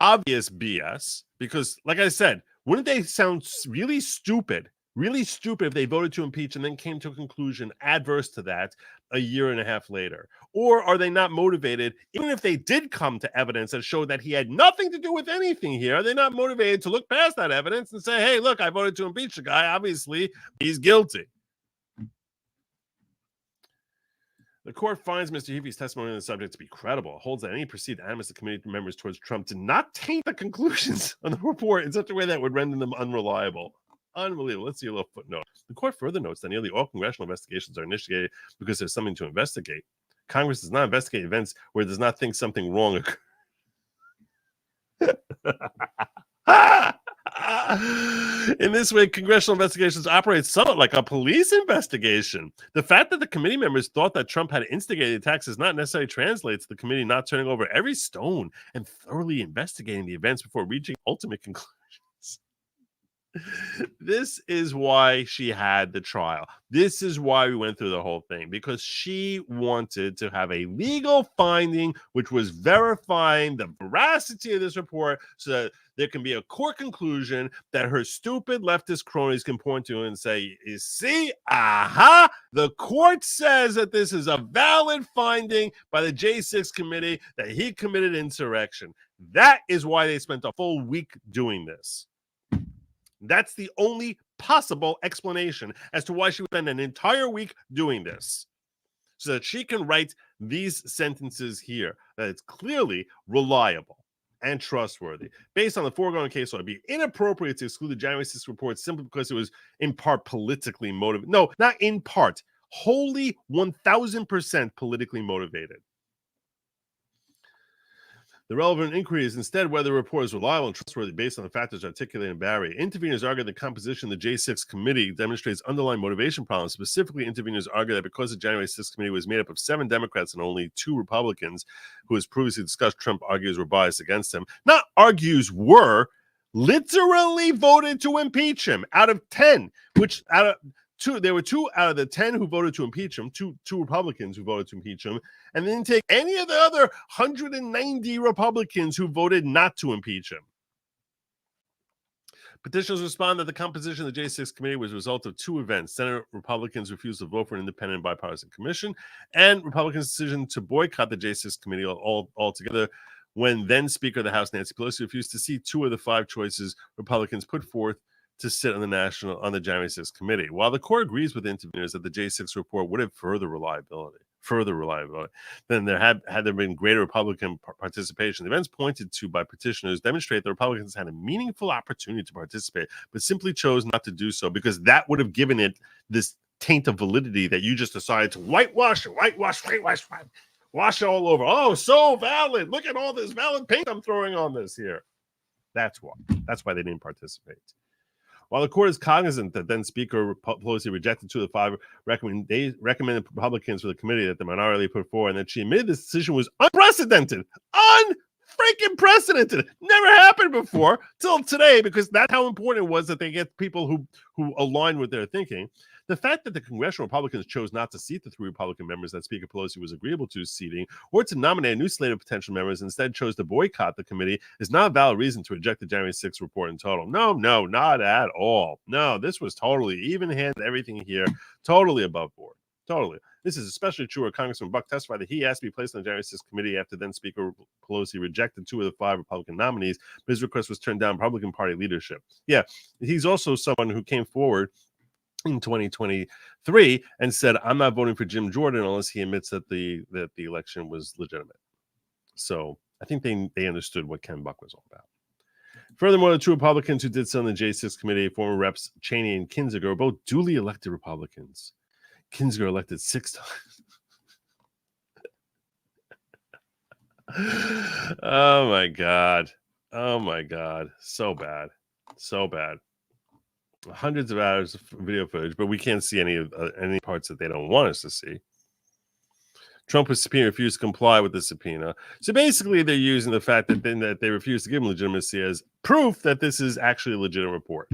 obvious BS, because, like I said, wouldn't they sound really stupid if they voted to impeach and then came to a conclusion adverse to that a year and a half later? Or are they not motivated, even if they did come to evidence that showed that he had nothing to do with anything here, are they not motivated to look past that evidence and say, hey, look, I voted to impeach the guy, obviously he's guilty? The court finds Mr. Heafy's testimony on the subject to be credible, holds that any perceived animus of committee members towards Trump did not taint the conclusions on the report in such a way that would render them unreliable. Unbelievable. Let's see a little footnote. The court further notes that nearly all congressional investigations are initiated because there's something to investigate. Congress does not investigate events where it does not think something wrong occurred. In this way, congressional investigations operate somewhat like a police investigation. The fact that the committee members thought that Trump had instigated attacks does not necessarily translate to the committee not turning over every stone and thoroughly investigating the events before reaching ultimate conclusions. This is why she had the trial. This is why we went through the whole thing, because she wanted to have a legal finding which was verifying the veracity of this report so that there can be a court conclusion that her stupid leftist cronies can point to and say, you see, the court says that this is a valid finding by the J6 committee that he committed insurrection. That is why they spent a full week doing this. That's the only possible explanation as to why she would spend an entire week doing this, so that she can write these sentences here that it's clearly reliable and trustworthy. Based on the foregoing case, so it'd be inappropriate to exclude the January 6th report simply because it was in part politically motivated. No, not in part. Wholly 1,000% politically motivated. The relevant inquiry is instead whether the report is reliable and trustworthy based on the factors articulated in Barry. Interveners argue the composition of the J6 committee demonstrates underlying motivation problems. Specifically, interveners argue that because the January 6th committee was made up of 7 Democrats and only 2 Republicans, who as previously discussed, Trump argues were biased against him. Not argues were, literally voted to impeach him out of 10, which out of there were 2 out of the 10 who voted to impeach him, two Republicans who voted to impeach him, and they didn't take any of the other 190 Republicans who voted not to impeach him. Petitioners respond that the composition of the J6 committee was a result of 2 events. Senate Republicans refused to vote for an independent bipartisan commission, and Republicans' decision to boycott the J6 committee altogether when then Speaker of the House Nancy Pelosi refused to see 2 of the 5 choices Republicans put forth to sit on the January 6th committee. While the court agrees with interveners that the J6 report would have further reliability, then had there been greater Republican participation. The events pointed to by petitioners demonstrate that Republicans had a meaningful opportunity to participate, but simply chose not to do so because that would have given it this taint of validity that you just decided to whitewash it all over. Oh, so valid. Look at all this valid paint I'm throwing on this here. That's why. That's why they didn't participate. While the court is cognizant that then Speaker Pelosi rejected 2 of the 5 recommended Republicans for the committee that the minority put forward, and that she admitted this decision was unprecedented. Unfreaking precedented. Never happened before till today, because that's how important it was that they get people who align with their thinking. The fact that the congressional Republicans chose not to seat the 3 Republican members that Speaker Pelosi was agreeable to seating, or to nominate a new slate of potential members, instead chose to boycott the committee, is not a valid reason to reject the January 6th report in total. No, not at all. No, this was totally even-handed, everything here, totally above board. Totally. This is especially true where Congressman Buck testified that he asked to be placed on the January 6th committee after then Speaker Pelosi rejected 2 of the 5 Republican nominees, but his request was turned down by Republican Party leadership. Yeah, he's also someone who came forward in 2023 and said, I'm not voting for Jim Jordan unless he admits that the election was legitimate. So I think they understood what Ken Buck was all about. Furthermore, the 2 Republicans who did so on the J6 committee, former reps Cheney and Kinzinger, were both duly elected Republicans. Kinzinger elected 6 times. Oh my God. So bad. Hundreds of hours of video footage, but we can't see any parts that they don't want us to see. Trump was subpoenaed, refused to comply with the subpoena. So basically, they're using the fact that they refused to give him legitimacy as proof that this is actually a legitimate report.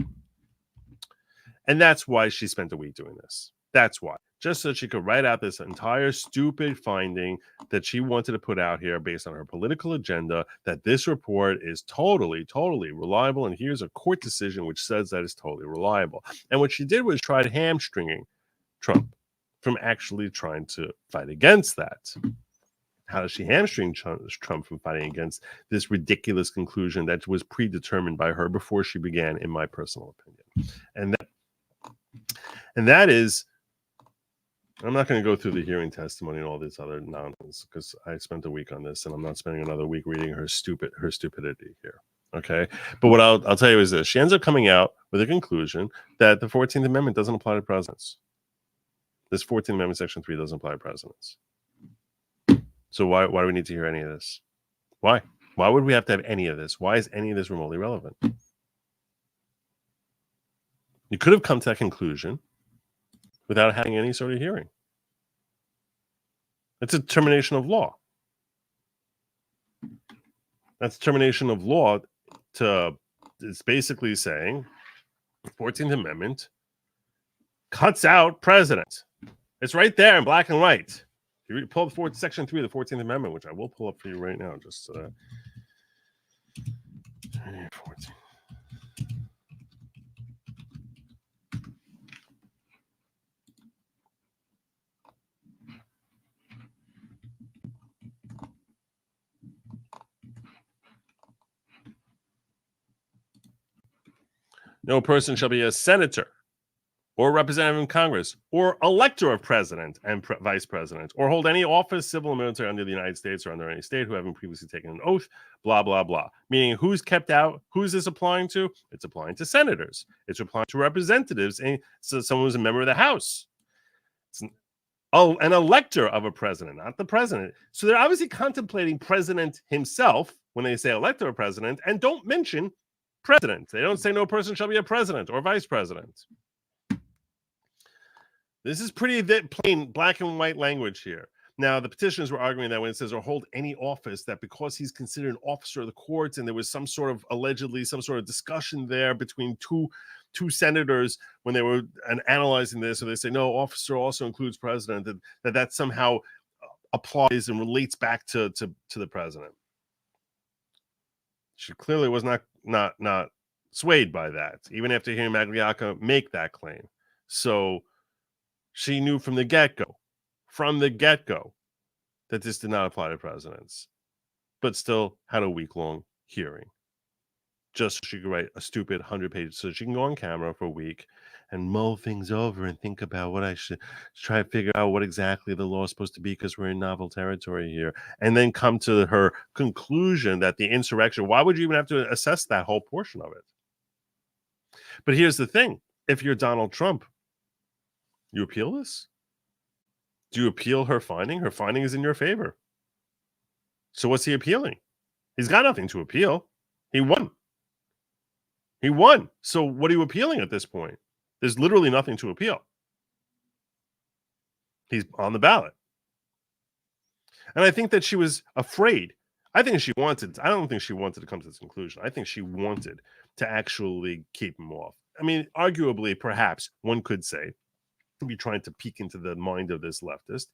And that's why she spent a week doing this. That's why. Just so she could write out this entire stupid finding that she wanted to put out here based on her political agenda, that this report is totally reliable. And here's a court decision which says that it's totally reliable. And what she did was try hamstringing Trump from actually trying to fight against that. How does she hamstring Trump from fighting against this ridiculous conclusion that was predetermined by her before she began, in my personal opinion? And that is, I'm not going to go through the hearing testimony and all this other nonsense because I spent a week on this and I'm not spending another week reading her stupidity here. Okay. But what I'll tell you is this. She ends up coming out with a conclusion that the 14th Amendment doesn't apply to presidents. This 14th Amendment, Section 3 doesn't apply to presidents. So why do we need to hear any of this? Why? Why would we have to have any of this? Why is any of this remotely relevant? You could have come to that conclusion without having any sort of hearing. It's a determination of law. That's determination of law. It's basically saying the 14th Amendment cuts out president. It's right there in black and white. If you pull up Section 3 of the 14th Amendment, which I will pull up for you right now, just 14. No person shall be a senator or representative in Congress or elector of president and vice president or hold any office, civil or military under the United States or under any state who haven't previously taken an oath, blah, blah, blah. Meaning who's kept out? Who's this applying to? It's applying to senators. It's applying to representatives and so someone who's a member of the House. It's an elector of a president, not the president. So they're obviously contemplating president himself, when they say elect a president and don't mention president. They don't say no person shall be a president or vice president. This is pretty plain black and white language here. Now, the petitioners were arguing that when it says or hold any office, that because he's considered an officer of the courts and there was some sort of allegedly some sort of discussion there between two senators when they were analyzing this, so they say no, officer also includes president, that somehow applies and relates back to the president. She clearly was not swayed by that, even after hearing Magliocca make that claim. So she knew from the get-go, that this did not apply to presidents, but still had a week-long hearing. Just so she could write a stupid 100-page, so she can go on camera for a week and mull things over and think about what I should try to figure out what exactly the law is supposed to be, because we're in novel territory here, and then come to her conclusion that the insurrection, why would you even have to assess that whole portion of it? But here's the thing. If you're Donald Trump, you appeal this? Do you appeal her finding? Her finding is in your favor. So what's he appealing? He's got nothing to appeal. He won. So what are you appealing at this point? There's literally nothing to appeal. He's on the ballot. And I think that she was afraid. I don't think she wanted to come to this conclusion. I think she wanted to actually keep him off. I mean, arguably, perhaps one could say, be trying to peek into the mind of this leftist,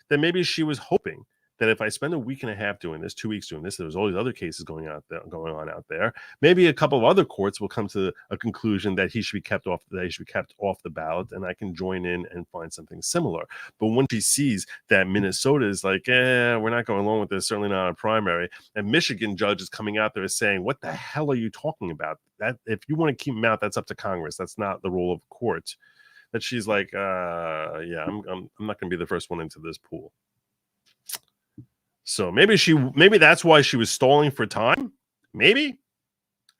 that maybe she was hoping that if I spend a week and a half doing this, 2 weeks doing this, there's all these other cases going on out there. Maybe a couple of other courts will come to a conclusion that he should be kept off the ballot, and I can join in and find something similar. But when she sees that Minnesota is like, we're not going along with this, certainly not a primary, and Michigan judge is coming out there saying, what the hell are you talking about? That if you want to keep him out, that's up to Congress. That's not the role of court. That she's like, I'm not going to be the first one into this pool. So maybe that's why she was stalling for time. Maybe.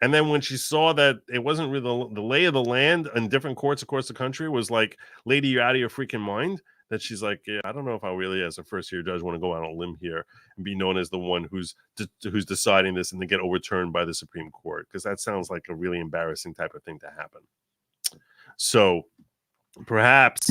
And then when she saw that it wasn't really the lay of the land in different courts across the country was like, lady, you're out of your freaking mind. That she's like, yeah, I don't know if I really, as a first-year judge, want to go out on a limb here and be known as the one who's deciding this and then get overturned by the Supreme Court, because that sounds like a really embarrassing type of thing to happen. So perhaps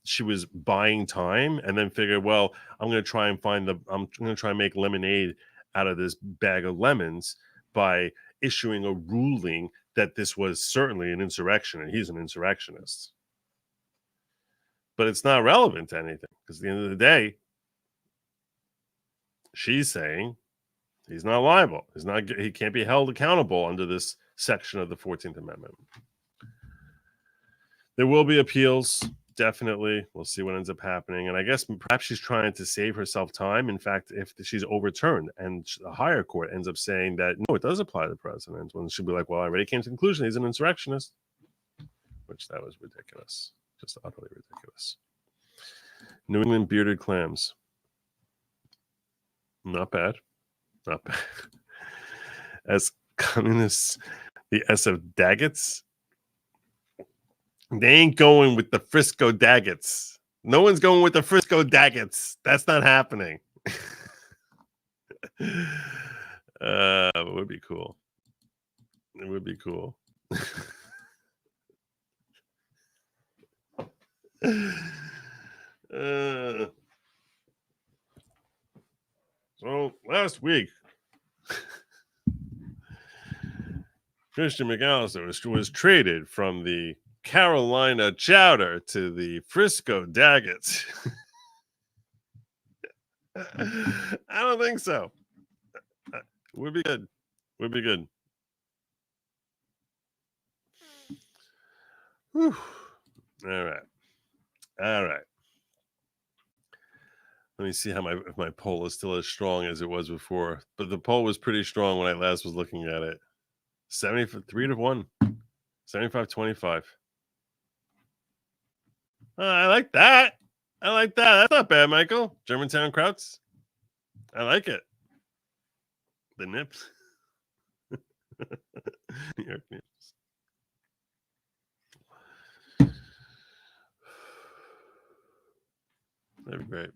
she was buying time and then figured, well, I'm going to try and make lemonade out of this bag of lemons by issuing a ruling that this was certainly an insurrection and he's an insurrectionist. But it's not relevant to anything, because at the end of the day, she's saying he's not liable. He can't be held accountable under this section of the 14th Amendment. There will be appeals, definitely. We'll see what ends up happening. And I guess perhaps she's trying to save herself time. In fact, if she's overturned and the higher court ends up saying that, no, it does apply to the president, when she'll be like, well, I already came to the conclusion he's an insurrectionist, which that was ridiculous. Just utterly ridiculous. New England bearded clams. Not bad. Not bad. As communists, the SF Daggets, they ain't going with the Frisco Daggets. No one's going with the Frisco Daggets. That's not happening. It would be cool. It would be cool. So last week, Christian McAllister was traded from the Carolina Chowder to the Frisco Daggets. I don't think so. Would be good. Would be good. Whew. All right. Let me see if my poll is still as strong as it was before. But the poll was pretty strong when I last was looking at it. 73-1. 75-25. I like that. That's not bad, Michael. Germantown Krauts. I like it. The Nips. New York Nips. That'd be great.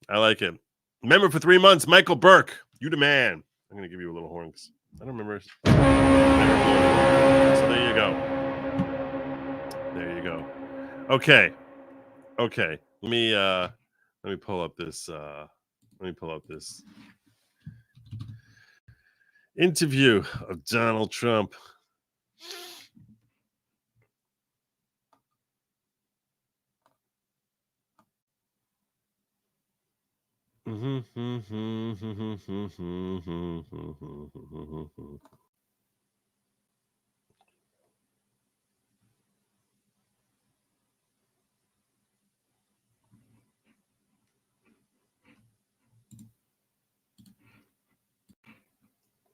I like it. Member for 3 months, Michael Burke. You the man. I'm going to give you a little horn. I don't remember. So there you go. There you go. Okay. Let me pull up this. Interview of Donald Trump.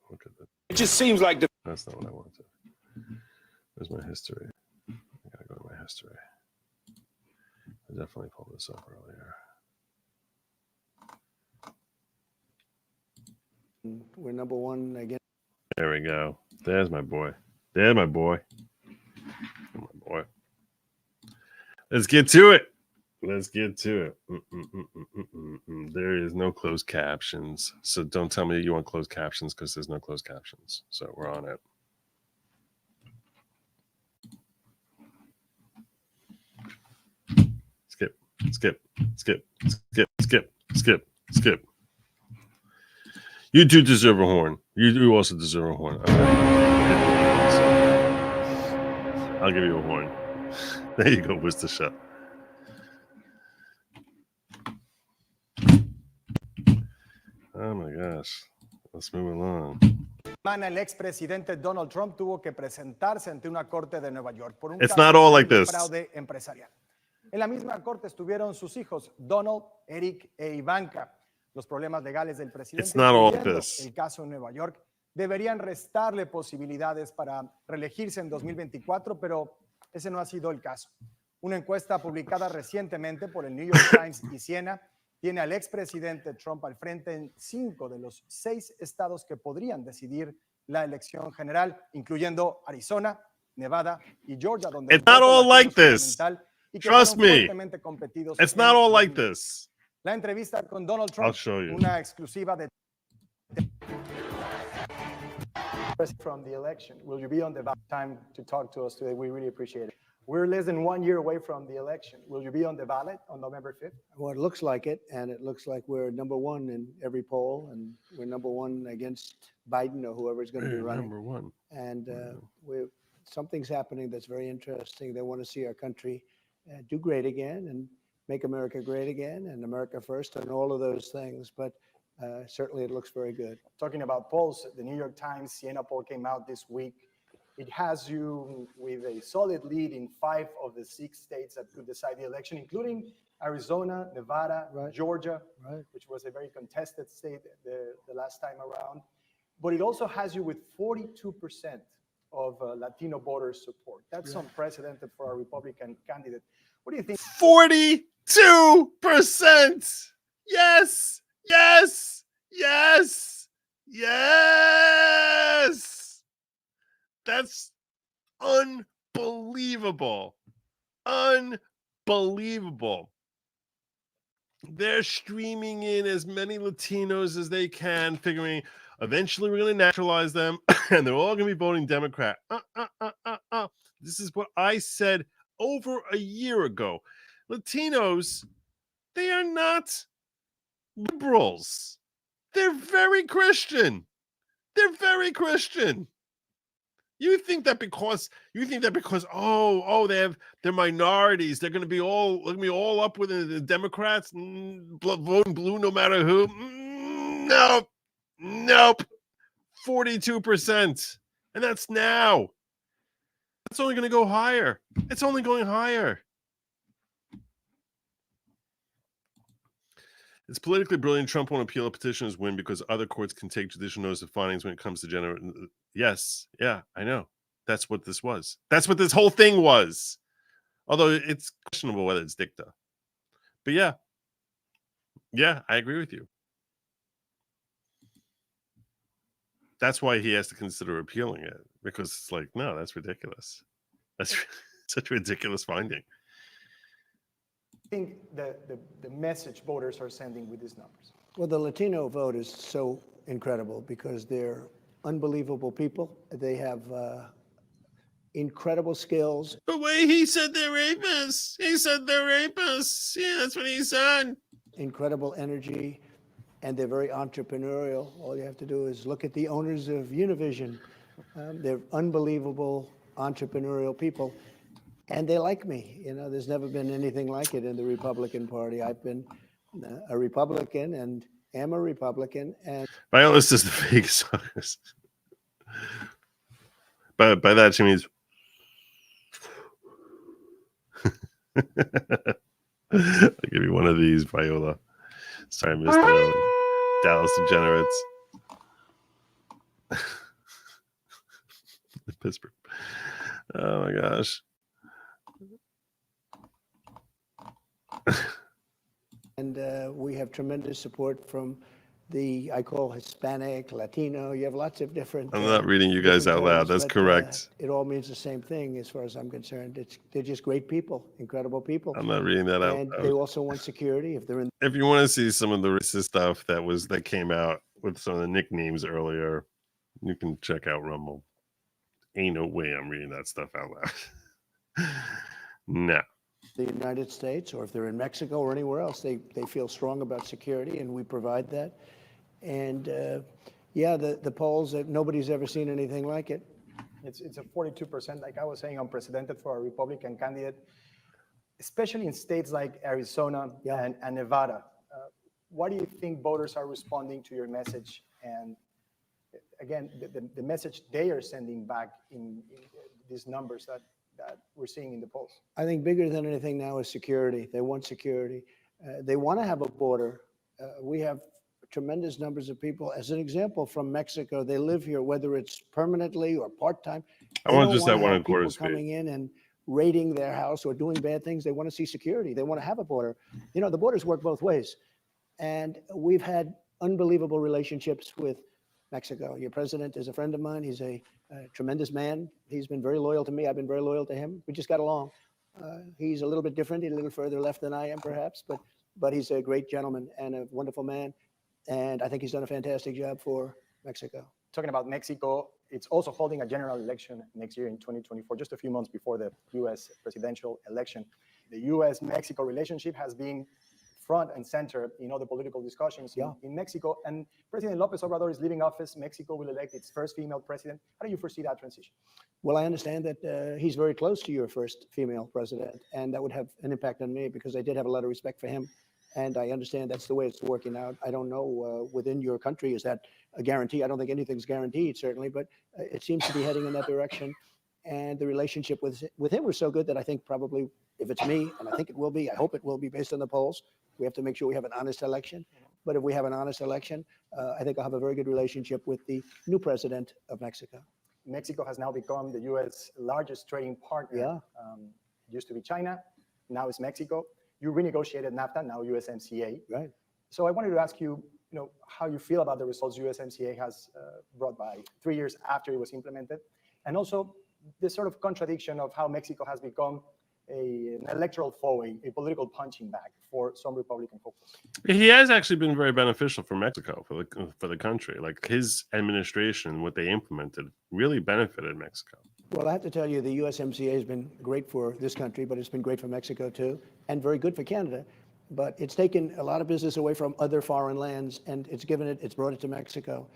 Look at that. It just seems like That's not what I wanted. Where's my history? I gotta go to my history. I definitely pulled this up earlier. We're number one again. There we go. There's my boy. There's my boy. Let's get to it. There is no closed captions. So don't tell me you want closed captions because there's no closed captions. So we're on it. Skip. You do deserve a horn. You do also deserve a horn. I'll give you a horn. There you go, Worcestershire. Oh my gosh. Let's move along. El expresidente Donald Trump tuvo que presentarse ante una corte de Nueva York por un It's caso not all like de this. fraude empresarial. En la misma corte estuvieron sus hijos Donald, Eric e Ivanka. Los problemas legales del presidente, It's not all incluyendo this. el caso en Nueva York, deberían restarle posibilidades para reelegirse en 2024, pero ese no ha sido el caso. Una encuesta publicada recientemente por el New York Times y Siena tiene al expresidente Trump al frente en 5 de los 6 estados que podrían decidir la elección general, incluyendo Arizona, Nevada y Georgia, donde It's not all like this. Y que Trust fueron me. fuertemente competidos It's en not all like 2020. this. La entrevista con Donald I'll Trump, show you. una exclusiva de from the election. Will you be on the time to talk to us today? We really appreciate it. We're less than 1 year away from the election. Will you be on the ballot on November 5th? Well, it looks like it, and it looks like we're number one in every poll, and we're number one against Biden or whoever's going to be running. Number one. And something's happening that's very interesting. They want to see our country do great again and make America great again and America first and all of those things. But certainly it looks very good. Talking about polls, the New York Times Siena poll came out this week. It has you with a solid lead in 5 of the 6 states that could decide the election, including Arizona, Nevada, Right. Georgia, Right. which was a very contested state the last time around. But it also has you with 42% of Latino voters support. That's unprecedented for a Republican candidate. What do you think? 42%. Yes. That's unbelievable. They're streaming in as many Latinos as they can, figuring eventually we're going to naturalize them and they're all going to be voting Democrat. This is what I said over a year ago. Latinos, they are not liberals. They're very Christian. You think that because they're minorities, they're going to be all up with the Democrats, voting blue no matter who? Nope. 42%, and that's now. It's only going to go higher. It's only going higher. It's politically brilliant. Trump won't appeal a petitioner's win because other courts can take judicial notice of findings when it comes to gender. Yes. Yeah, I know. That's what this was. That's what this whole thing was. Although it's questionable whether it's dicta. But yeah, I agree with you. That's why he has to consider appealing it, because it's like, no, that's ridiculous. That's such a ridiculous finding. I think the message voters are sending with these numbers? Well, the Latino vote is so incredible because they're unbelievable people. They have incredible skills. The way he said they're rapists. He said they're rapists. Yeah, that's what he said. Incredible energy, and they're very entrepreneurial. All you have to do is look at the owners of Univision. They're unbelievable entrepreneurial people, and they like me. You know, there's never been anything like it in the Republican Party. I've been a Republican and am a Republican. And Viola says the fake songs. But by that she means I'll give you one of these, Viola. Sorry, I missed it. Dallas Degenerates. Pittsburgh. Oh my gosh. And we have tremendous support from the, I call Hispanic, Latino. You have lots of different. I'm not reading you guys out loud. That's correct. It all means the same thing as far as I'm concerned. They're just great people, incredible people. I'm not reading that out And loud. they also want security if they're in. If you want to see some of the racist stuff that came out with some of the nicknames earlier, you can check out Rumble. Ain't no way I'm reading that stuff out loud. No. The United States, or if they're in Mexico or anywhere else, they feel strong about security, and we provide that. And yeah, the polls, nobody's ever seen anything like it. It's a 42%, like I was saying, unprecedented for a Republican candidate, especially in states like Arizona and Nevada. What do you think voters are responding to your message? And again, the message they are sending back in these numbers that we're seeing in the polls? I think bigger than anything now is security. They want security. They want to have a border. We have tremendous numbers of people. As an example, from Mexico, they live here, whether it's permanently or part-time. I want just that 1 1/4 speed. Coming in and raiding their house or doing bad things. They want to see security. They want to have a border. You know, the borders work both ways. And we've had unbelievable relationships with Mexico. Your president is a friend of mine. He's a tremendous man. He's been very loyal to me. I've been very loyal to him. We just got along. He's a little bit different. He's a little further left than I am, perhaps, but he's a great gentleman and a wonderful man. And I think he's done a fantastic job for Mexico. Talking about Mexico, it's also holding a general election next year in 2024, just a few months before the U.S. presidential election. The U.S.-Mexico relationship has been front and center in all the political discussions in Mexico. And President López Obrador is leaving office. Mexico will elect its first female president. How do you foresee that transition? Well, I understand that he's very close to your first female president, and that would have an impact on me because I did have a lot of respect for him. And I understand that's the way it's working out. I don't know within your country, is that a guarantee? I don't think anything's guaranteed, certainly, but it seems to be heading in that direction. And the relationship with him was so good that I think probably, if it's me, and I think it will be, I hope it will be based on the polls, we have to make sure we have an honest election. But if we have an honest election, I think I'll have a very good relationship with the new president of Mexico. Mexico has now become the U.S. largest trading partner. Yeah. It used to be China, now it's Mexico. You renegotiated NAFTA, now USMCA. Right. So I wanted to ask you, how you feel about the results USMCA has brought by 3 years after it was implemented, and also this sort of contradiction of how Mexico has become an electoral foe, a political punching bag for some Republican hopefuls. He has actually been very beneficial for Mexico, for the country. Like his administration, what they implemented, really benefited Mexico. Well, I have to tell you, the USMCA has been great for this country, but it's been great for Mexico too, and very good for Canada. But it's taken a lot of business away from other foreign lands, and it's brought it to Mexico.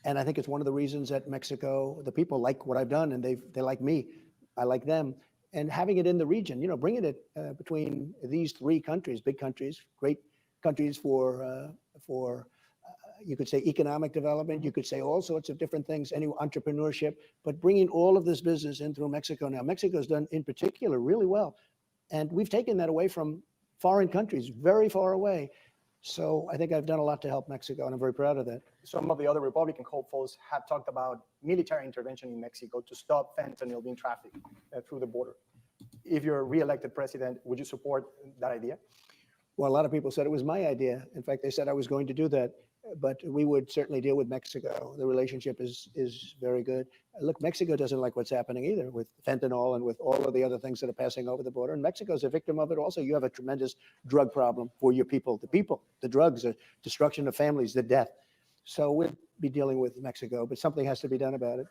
And I think it's one of the reasons that Mexico, the people like what I've done, and they like me. I like them. And having it in the region, bringing it between these three countries, big countries, great countries for you could say economic development, you could say all sorts of different things, any entrepreneurship, but bringing all of this business in through Mexico now. Mexico's done in particular really well. And we've taken that away from foreign countries, very far away. So I think I've done a lot to help Mexico, and I'm very proud of that. Some of the other Republican hopefuls have talked about military intervention in Mexico to stop fentanyl being trafficked through the border. If you're re-elected president, would you support that idea? Well, a lot of people said it was my idea. In fact, they said I was going to do that. But we would certainly deal with Mexico. The relationship is very good. Look, Mexico doesn't like what's happening either with fentanyl and with all of the other things that are passing over the border. And Mexico's a victim of it also. You have a tremendous drug problem for your people. The drugs, the destruction of families, the death. So be dealing with Mexico, but something has to be done about it.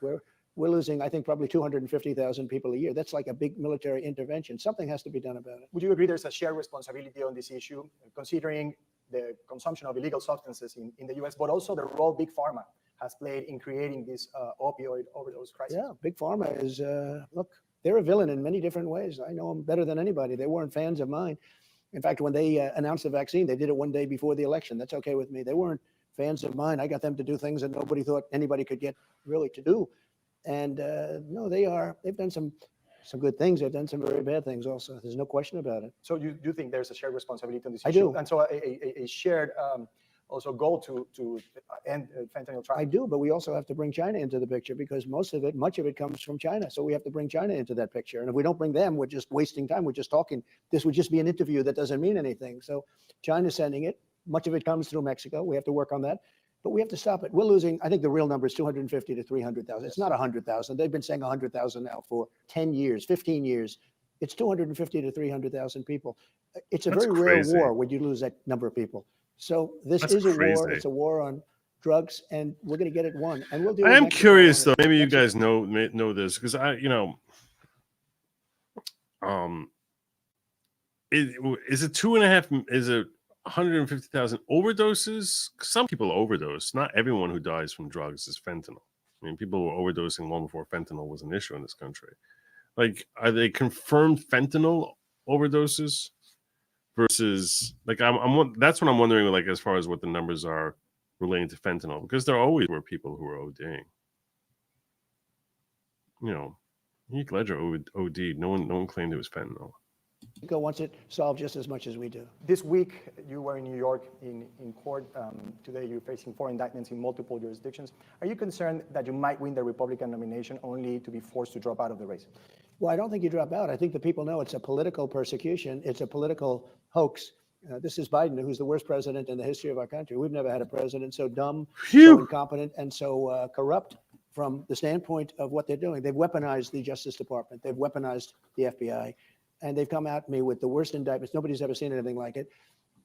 We're losing, I think, probably 250,000 people a year. That's like a big military intervention. Something has to be done about it. Would you agree there's a shared responsibility on this issue, considering the consumption of illegal substances in the US, but also the role Big Pharma has played in creating this opioid overdose crisis? Yeah, Big Pharma is, look, they're a villain in many different ways. I know them better than anybody. They weren't fans of mine. In fact, when they announced the vaccine, they did it one day before the election. That's okay with me. They weren't fans of mine. I got them to do things that nobody thought anybody could get really to do. And no, they've done some good things. They've done some very bad things also. There's no question about it. So you do think there's a shared responsibility on this I issue? do. And so a shared also goal to end fentanyl trafficking? I do, but we also have to bring China into the picture because much of it comes from China. So we have to bring China into that picture. And if we don't bring them, we're just wasting time. We're just talking. This would just be an interview that doesn't mean anything. So China's sending it. Much of it comes through Mexico. We have to work on that. But we have to stop it. We're losing, I think the real number is 250 to 300,000. It's not 100,000. They've been saying 100,000 now for 10 years, 15 years. It's 250 to 300,000 people. It's a That's very crazy. rare war when you lose that number of people. So this That's is a crazy. war. It's a war on drugs, and we're going to get it won. And we'll do. I am curious though. Maybe you guys know this because is it 2.5? Is it 150,000 overdoses? Some people overdose. Not everyone who dies from drugs is fentanyl. I mean, people were overdosing long before fentanyl was an issue in this country. Like, are they confirmed fentanyl overdoses versus like that's what I'm wondering. Like, as far as what the numbers are relating to fentanyl, because there always were people who were ODing. You know, Heath Ledger OD'd. No one claimed it was fentanyl. Mexico wants it solved just as much as we do. This week, you were in New York in court. Today, you're facing 4 indictments in multiple jurisdictions. Are you concerned that you might win the Republican nomination only to be forced to drop out of the race? Well, I don't think you drop out. I think the people know it's a political persecution. It's a political hoax. This is Biden, who's the worst president in the history of our country. We've never had a president so dumb, so incompetent, and so corrupt from the standpoint of what they're doing. They've weaponized the Justice Department. They've weaponized the FBI. And they've come at me with the worst indictments. Nobody's ever seen anything like it.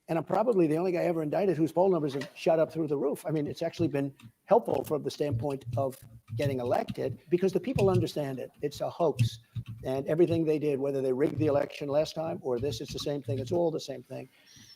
And I'm probably the only guy ever indicted whose poll numbers have shot up through the roof. I mean, it's actually been helpful from the standpoint of getting elected because the people understand it. It's a hoax. And everything they did, whether they rigged the election last time or this, it's the same thing. It's all the same thing.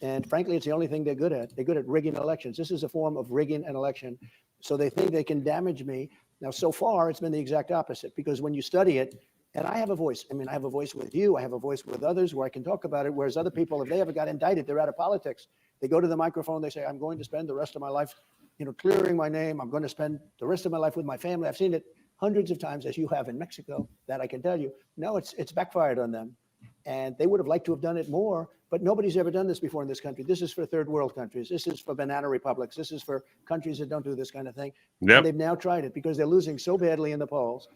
And frankly, it's the only thing they're good at. They're good at rigging elections. This is a form of rigging an election. So they think they can damage me. Now, so far, it's been the exact opposite because when you study it, and I have a voice. I mean, I have a voice with you. I have a voice with others where I can talk about it. Whereas other people, if they ever got indicted, they're out of politics. They go to the microphone. They say, I'm going to spend the rest of my life, clearing my name. I'm going to spend the rest of my life with my family. I've seen it hundreds of times, as you have in Mexico, that I can tell you. No, it's backfired on them. And they would have liked to have done it more, but nobody's ever done this before in this country. This is for third world countries. This is for banana republics. This is for countries that don't do this kind of thing. Yep. And they've now tried it because they're losing so badly in the polls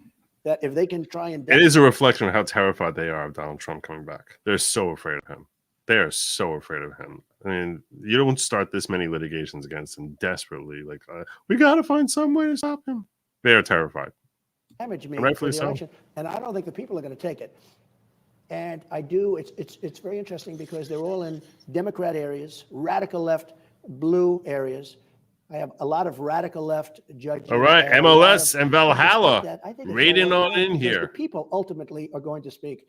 that if they can try and... It is a reflection of how terrified they are of Donald Trump coming back. They're so afraid of him. They are so afraid of him. I mean, you don't start this many litigations against him desperately. Like, we got to find some way to stop him. They are terrified. Damage me Rightfully for the so. election, and I don't think the people are going to take it. And I do. It's very interesting because they're all in Democrat areas, radical left, blue areas. I have a lot of radical left judges. All right, MLS and Valhalla raiding on in because here. The people ultimately are going to speak,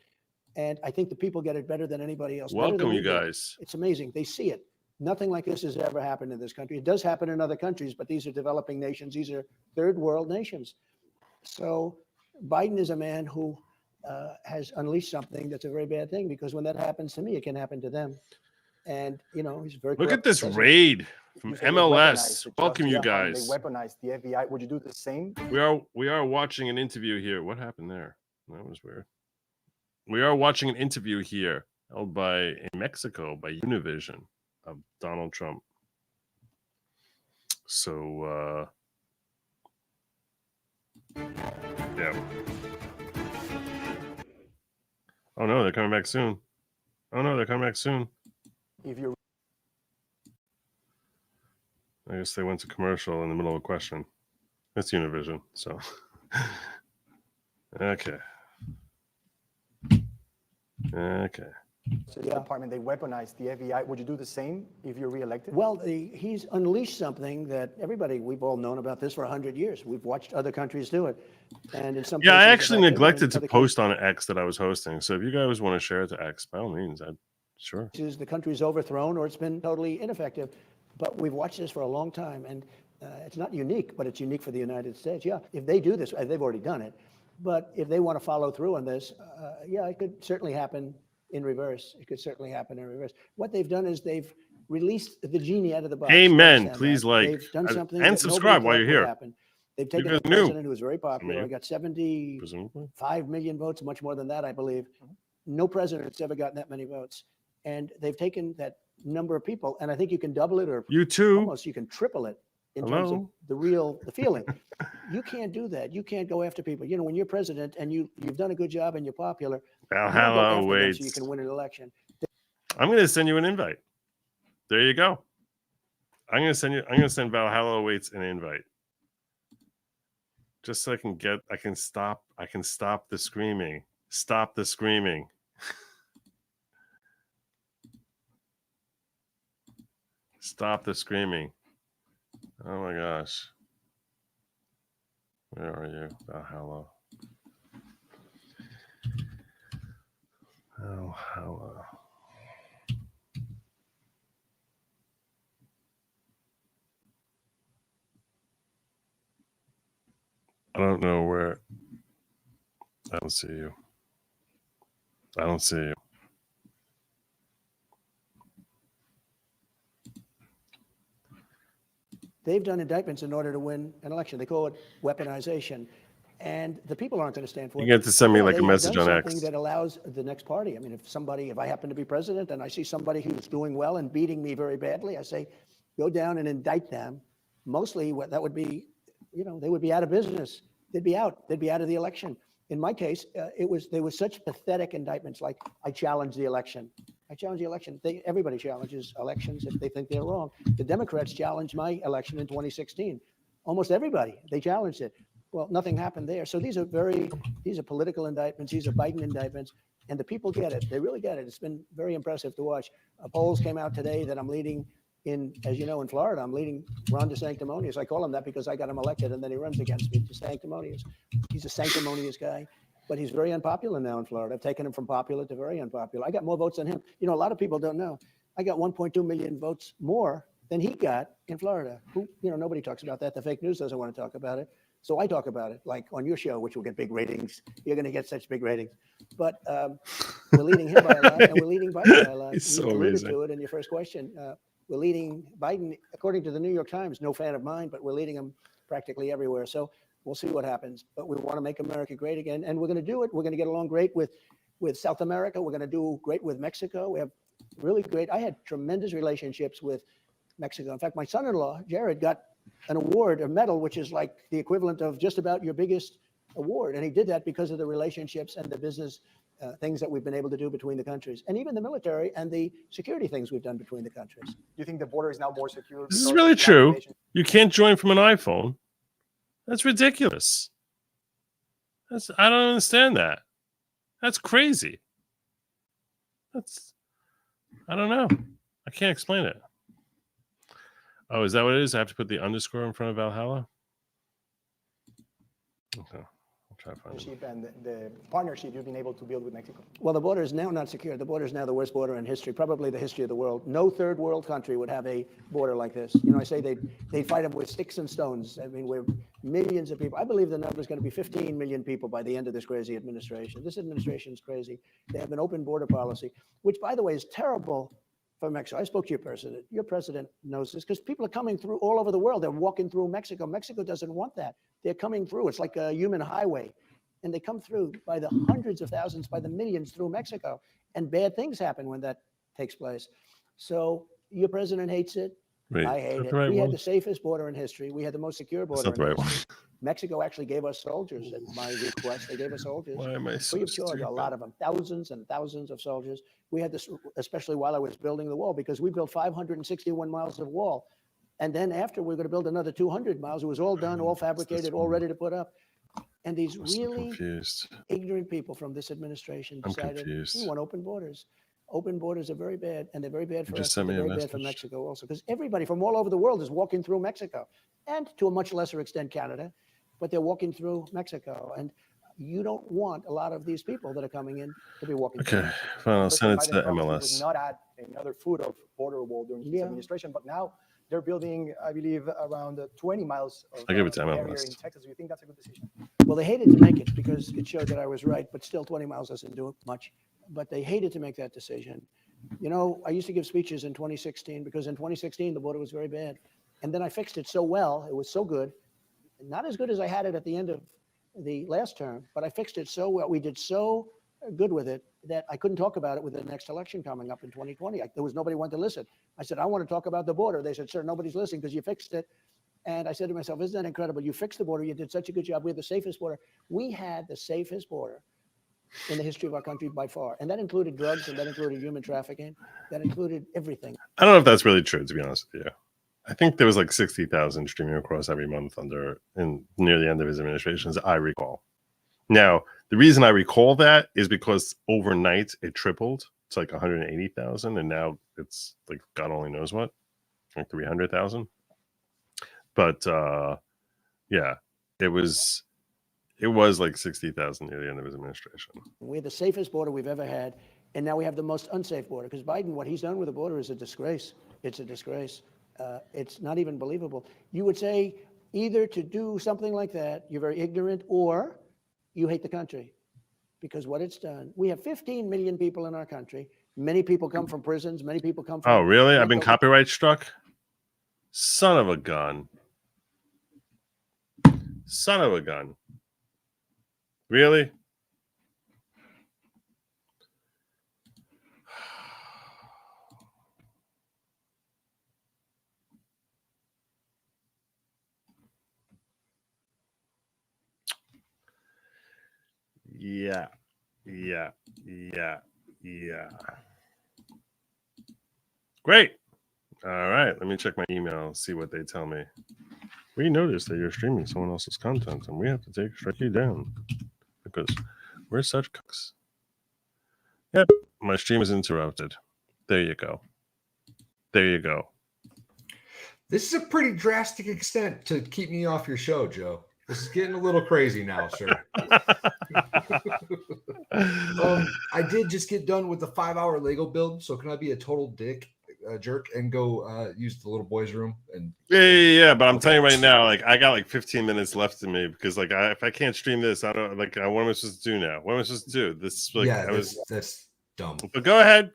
and I think the people get it better than anybody else. better than Welcome, we you do. guys. It's amazing. They see it. Nothing like this has ever happened in this country. It does happen in other countries, but these are developing nations. These are third world nations. So Biden is a man who has unleashed something that's a very bad thing, because when that happens to me, it can happen to them. And, he's very Look corrupt at this president. raid from You said they weaponized MLS. the Welcome, you Justice Department, guys. They weaponized the FBI. Would you do the same? We are watching an interview here. What happened there? That was weird. We are watching an interview here held in Mexico by Univision of Donald Trump. So yeah. Oh no, they're coming back soon. If you're I guess they went to commercial in the middle of a question. It's Univision, so okay. Department, they weaponized the FBI. Would you do the same if you're reelected? Well, he's unleashed something that we've all known about this for 100 years. We've watched other countries do it. And in some Yeah, I places, actually in neglected to other post on X that I was hosting. So if you guys want to share it to X, by all means, sure. the country's overthrown or it's been totally ineffective. But we've watched this for a long time. And it's not unique, but it's unique for the United States. Yeah, if they do this, they've already done it. But if they want to follow through on this, it could certainly happen in reverse. It could certainly happen in reverse. What they've done is they've released the genie out of the box. Amen. Please they've done something and subscribe while you're here. Happen. They've taken a president who was very popular. He got 75 million votes, much more than that, I believe. No president's ever gotten that many votes. And they've taken that number of people, and I think you can double it or almost you can triple it in terms of the feeling. You can't do that. You can't go after people. You know, when you're president and you've done a good job and you're popular, Valhalla waits. So you can win an election. I'm going to send you an invite. There you go. I'm going to send Valhalla Waits an invite. Just so I can stop the screaming. Stop the screaming. Stop the screaming. Oh my gosh. Where are you, Valhalla? Valhalla. I don't know where. I don't see you. I don't see you. They've done indictments in order to win an election. They call it weaponization. And the people aren't going to stand for it. You get to send me like a message on X. Something that allows the next party. I mean, if I happen to be president and I see somebody who's doing well and beating me very badly, I say, go down and indict them. Mostly what that would be, they would be out of business. They'd be out. They'd be out of the election. In my case, there was such pathetic indictments like I challenged the election. I challenged the election. Everybody challenges elections if they think they're wrong. The Democrats challenged my election in 2016. Almost everybody, they challenged it. Well, nothing happened there. So these are political indictments. These are Biden indictments. And the people get it. They really get it. It's been very impressive to watch. Polls came out today that I'm leading as you know, in Florida, I'm leading Ron DeSanctimonious. I call him that because I got him elected and then he runs against me. DeSanctimonious. He's a sanctimonious guy, but he's very unpopular now in Florida. I've taken him from popular to very unpopular. I got more votes than him. A lot of people don't know. I got 1.2 million votes more than he got in Florida. Nobody talks about that. The fake news doesn't want to talk about it. So I talk about it, like on your show, which will get big ratings. You're going to get such big ratings. But we're leading him by a lot, and we're leading Biden by a lot. He's you so alluded amazing. to it in your first question. We're leading Biden, according to the New York Times, no fan of mine, but we're leading him practically everywhere. So we'll see what happens. But we want to make America great again, and we're going to do it. We're going to get along great with South America. We're going to do great with Mexico. We have really great. I had tremendous relationships with Mexico. In fact, my son-in-law, Jared, got an award, a medal, which is like the equivalent of just about your biggest award. And he did that because of the relationships and the business things that we've been able to do between the countries, and even the military and the security things we've done between the countries. Do you think the border is now more secure? This is really true. You can't join from an iPhone. That's ridiculous. I don't understand that. That's crazy. I don't know. I can't explain it. Oh, is that what it is? I have to put the underscore in front of Valhalla? Okay. I'll try to find it. And the partnership you've been able to build with Mexico. Well, the border is now not secure. The border is now the worst border in history, probably the history of the world. No third world country would have a border like this. I say they'd fight them with sticks and stones. I mean, we're millions of people. I believe the number is going to be 15 million people by the end of this crazy administration. This administration is crazy. They have an open border policy, which, by the way, is terrible for Mexico. I spoke to your president. Your president knows this because people are coming through all over the world. They're walking through Mexico. Mexico doesn't want that. They're coming through. It's like a human highway. And they come through by the hundreds of thousands, by the millions through Mexico. And bad things happen when that takes place. So your president hates it. Wait, I hate it. Right we one? had the safest border in history. We had the most secure border. That's not the right one. Mexico actually gave us soldiers at my request. They gave us soldiers. Why am I so Free of charge, a lot of them, thousands and thousands of soldiers. We had this, especially while I was building the wall, because we built 561 miles of wall. And then after we're going to build another 200 miles. It was all done, all fabricated, all ready to put up. And these really ignorant people from this administration decided we want open borders. Open borders are very bad, and they're very bad for just us. sent They're me a very bad for message. Mexico also, because everybody from all over the world is walking through Mexico, and to a much lesser extent Canada, but they're walking through Mexico, and you don't want a lot of these people that are coming in to be walking through Okay, Mexico. fine. I'll send President it to Biden promised he would MLS. not add another foot of border wall during his Yeah. administration, but now they're building, I believe, around 20 miles of I'll give it to barrier MLS. in Texas. Do you think that's a good decision? Well, they hated to make it because it showed that I was right, but still 20 miles doesn't do much. But they hated to make that decision. You know, I used to give speeches in 2016 because in 2016, the border was very bad. And then I fixed it so well, it was so good, not as good as I had it at the end of the last term, but I fixed it so well. We did so good with it that I couldn't talk about it with the next election coming up in 2020. There was nobody wanted to listen. I said, I want to talk about the border. They said, sir, nobody's listening because you fixed it. And I said to myself, isn't that incredible? You fixed the border. You did such a good job. We had the safest border. We had the safest border in the history of our country by far. And that included drugs, and that included human trafficking. That included everything. I don't know if that's really true, to be honest with you. I think there was like 60,000 streaming across every month near the end of his administration, as I recall. Now, the reason I recall that is because overnight it tripled to like 180,000, and now it's like God only knows what, like 300,000. But yeah, it was like 60,000 near the end of his administration. We had the safest border we've ever had, and now we have the most unsafe border because Biden, what he's done with the border is a disgrace. It's a disgrace. It's not even believable. You would say either to do something like that, you're very ignorant, or you hate the country. Because what it's done, we have 15 million people in our country. Many people come from prisons. Many people come from. Oh, really? I've been copyright struck? Son of a gun. Son of a gun. Really? Yeah. Great. All right. Let me check my email, see what they tell me. We noticed that you're streaming someone else's content, and we have to strike you down because we're such cooks. Yep. My stream is interrupted. There you go. There you go. This is a pretty drastic extent to keep me off your show, Joe. This is getting a little crazy now, sir. I did just get done with the 5-hour Lego build, so can I be a total jerk, and go use the little boy's room? And Yeah. But I'm telling you right now, like I got like 15 minutes left in me because like if I can't stream this, I don't like. What am I supposed to do now? What am I supposed to do? This like that's dumb. But go ahead.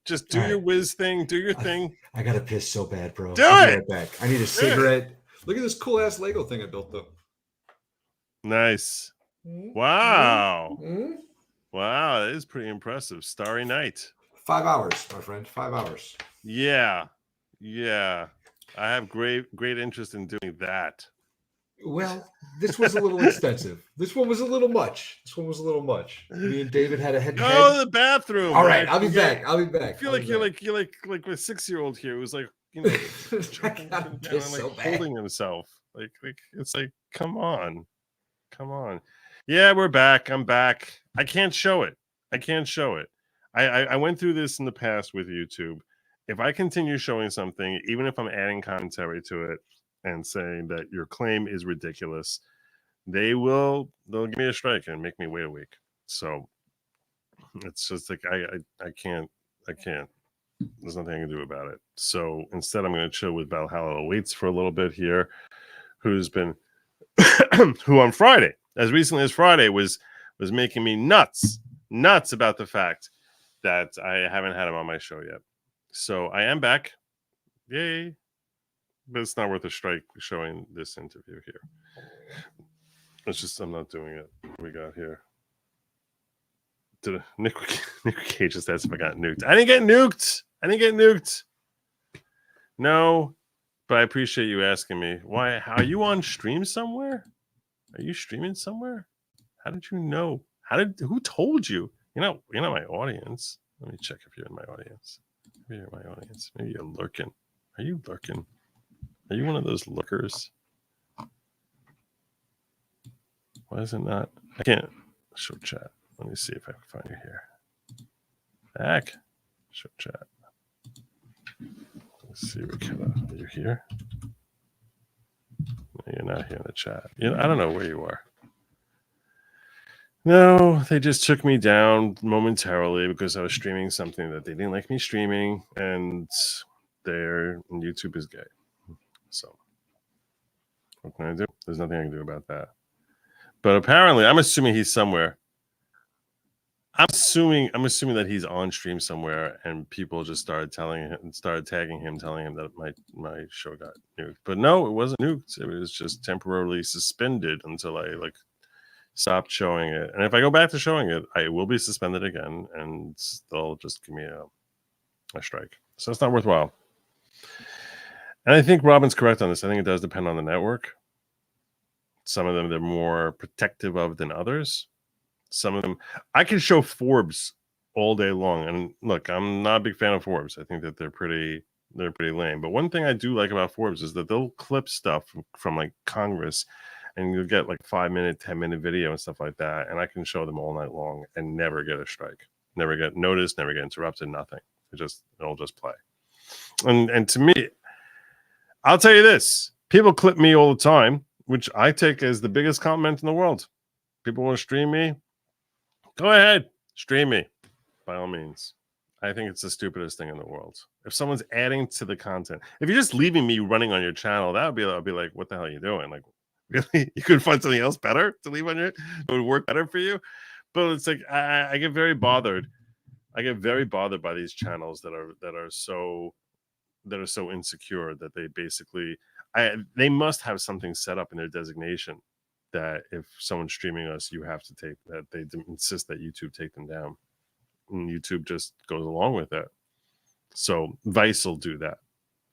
Just do All your right. whiz thing. Do your thing. I gotta piss so bad, bro. Do I'll be it! right back. I need a cigarette. Look at this cool ass Lego thing I built though. Nice. Wow. Wow, that is pretty impressive. Starry Night. 5 hours, my friend. 5 hours. Yeah. I have great interest in doing that. Well, this was a little expensive. This one was a little much. Me and David had a head. Go to the bathroom. All right, I'll be back. I feel like you're like a 6-year-old here who's like, you know, holding himself. Like it's like, come on. Yeah, we're back. I'm back. I can't show it. I went through this in the past with YouTube. If I continue showing something, even if I'm adding commentary to it and saying that your claim is ridiculous, they'll give me a strike and make me wait a week. So it's just like I can't. There's nothing I can do about it. So instead, I'm going to chill with Valhalla Awaits for a little bit here, who on Friday, as recently as Friday, was making me nuts about the fact that I haven't had him on my show yet. So I am back. Yay. But it's not worth a strike showing this interview here. It's just, I'm not doing it. What we got here? Nick Cage just asked if I got nuked. I didn't get nuked. No, but I appreciate you asking me. Why? Are you on stream somewhere? Are you streaming somewhere? How did you know? Who told you? You're not my audience. Let me check if you're in my audience. Maybe you're my audience. Maybe you're lurking. Are you lurking? Are you one of those lurkers? Why is it not? I can't show chat. Let me see if I can find you here. Back. Show chat. Let's see, McKenna. Are you here? No, you're not here in the chat. I don't know where you are. No, they just took me down momentarily because I was streaming something that they didn't like me streaming, and YouTube is gay. So what can I do? There's nothing I can do about that. But apparently, I'm assuming he's somewhere. I'm assuming that he's on stream somewhere, and people just started tagging him, telling him that my show got nuked. But no, it wasn't nuked. It was just temporarily suspended until I stopped showing it. And if I go back to showing it, I will be suspended again, and they'll just give me a strike. So it's not worthwhile. And I think Robin's correct on this. I think it does depend on the network. Some of them they're more protective of than others. Some of them, I can show Forbes all day long. And look, I'm not a big fan of Forbes. I think that they're pretty lame. But one thing I do like about Forbes is that they'll clip stuff from like Congress, and you'll get like 5-minute, 10-minute video and stuff like that. And I can show them all night long and never get a strike, never get noticed, never get interrupted, nothing. It'll just play. And to me, I'll tell you this, people clip me all the time, which I take as the biggest compliment in the world. People want to stream me, go ahead, stream me, by all means. I think it's the stupidest thing in the world. If someone's adding to the content, if you're just leaving me running on your channel, I'll be like, what the hell are you doing? Like, really? You could find something else better to leave on your, it would work better for you? But it's like, I get very bothered. I get very bothered by these channels that are so insecure that they basically, they must have something set up in their designation that if someone's streaming us, you have to take that. They insist that YouTube take them down, and YouTube just goes along with it. So Vice will do that.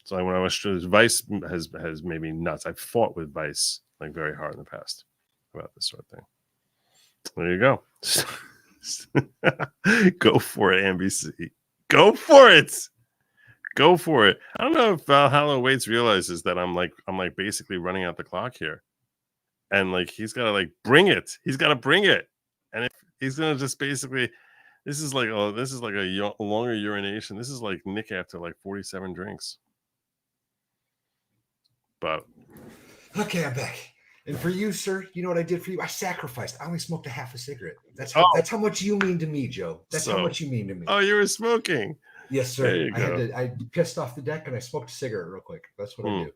So when I was Vice has made me nuts. I've fought with Vice like very hard in the past about this sort of thing. There you go. Go for it, NBC. Go for it. Go for it. I don't know if Valhalla Waits realizes that I'm basically running out the clock here, and like he's got to bring it. He's got to bring it, and if he's gonna just basically, this is like a longer urination. This is like Nick after 47 drinks. But okay, I'm back. And for you, sir, you know what I did for you? I sacrificed. I only smoked a half a cigarette. That's how much you mean to me, Joe. That's how much you mean to me. Oh, you were smoking. Yes, sir. I pissed off the deck and I smoked a cigarette real quick. That's what I do.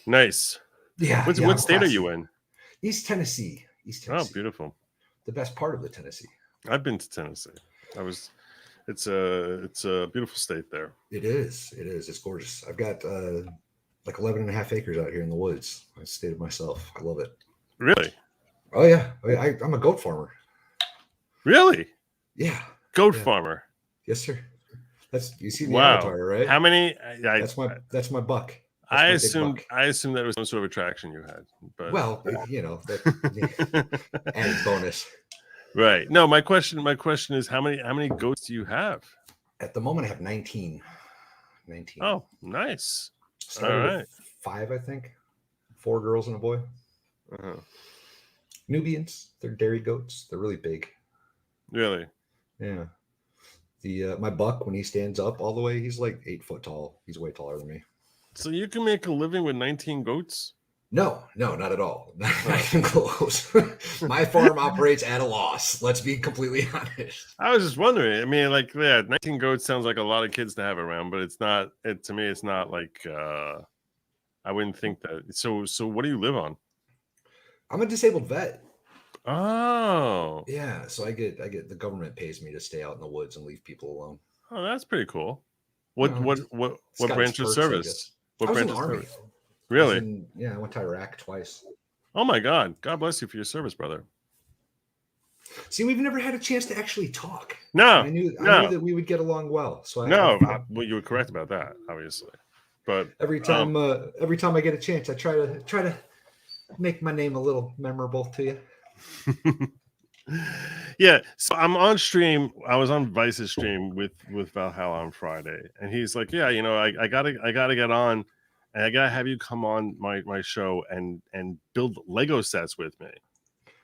Nice. Yeah. What state are you in? East Tennessee. Oh, beautiful. The best part of the Tennessee. I've been to Tennessee. It's a beautiful state there. It is. It's gorgeous. I've got 11 and a half acres out here in the woods. I stayed myself. I love it. Really? Oh yeah. I'm a goat farmer. Really? Yeah. Goat farmer. Yes, sir. You see the avatar, right? How many? That's my buck. I assume that was some sort of attraction you had, but that added bonus. Right. No, my question is how many goats do you have? At the moment, I have 19. 19. Oh, nice. Started all right. with 5, I think. 4 girls and a boy. Uh-huh. Nubians. They're dairy goats. They're really big. Really? Yeah. My buck, when he stands up all the way, he's like 8 foot tall. He's way taller than me. So you can make a living with 19 goats? No, not at all. Not even close. My farm operates at a loss. Let's be completely honest. I was just wondering. I mean, 19 goats sounds like a lot of kids to have around, but it's not. To me, it's not like. I wouldn't think that. So what do you live on? I'm a disabled vet. Oh. Yeah, so I get the government pays me to stay out in the woods and leave people alone. Oh, that's pretty cool. What branch of service? What branch of service? Really? I went to Iraq twice. Oh my God! God bless you for your service, brother. See, we've never had a chance to actually talk. No, I knew that we would get along well. So well, you were correct about that, obviously. But every time I get a chance, I try to make my name a little memorable to you. Yeah, so I'm on stream. I was on Vice's stream with Valhalla on Friday, and he's like, "Yeah, I gotta get on, and I gotta have you come on my show and build Lego sets with me."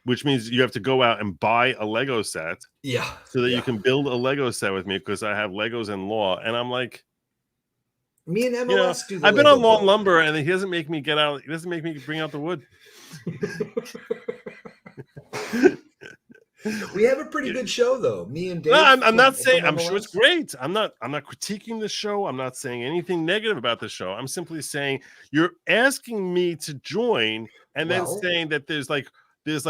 which means you have to go out and buy a Lego set Yeah. so that yeah. you can build a Lego set with me because I have Legos and Law. And I'm like, Me and MLS you know, do the I've been Lego on Lawn build. Lumber and he doesn't make me get out. He doesn't make me bring out the wood. We have a pretty good show, though. Me and Dave. No, I'm not from saying. I'm sure MLS. it's great. I'm not critiquing the show. I'm not saying anything negative about the show. I'm simply saying you're asking me to join, and then Well- saying that there's like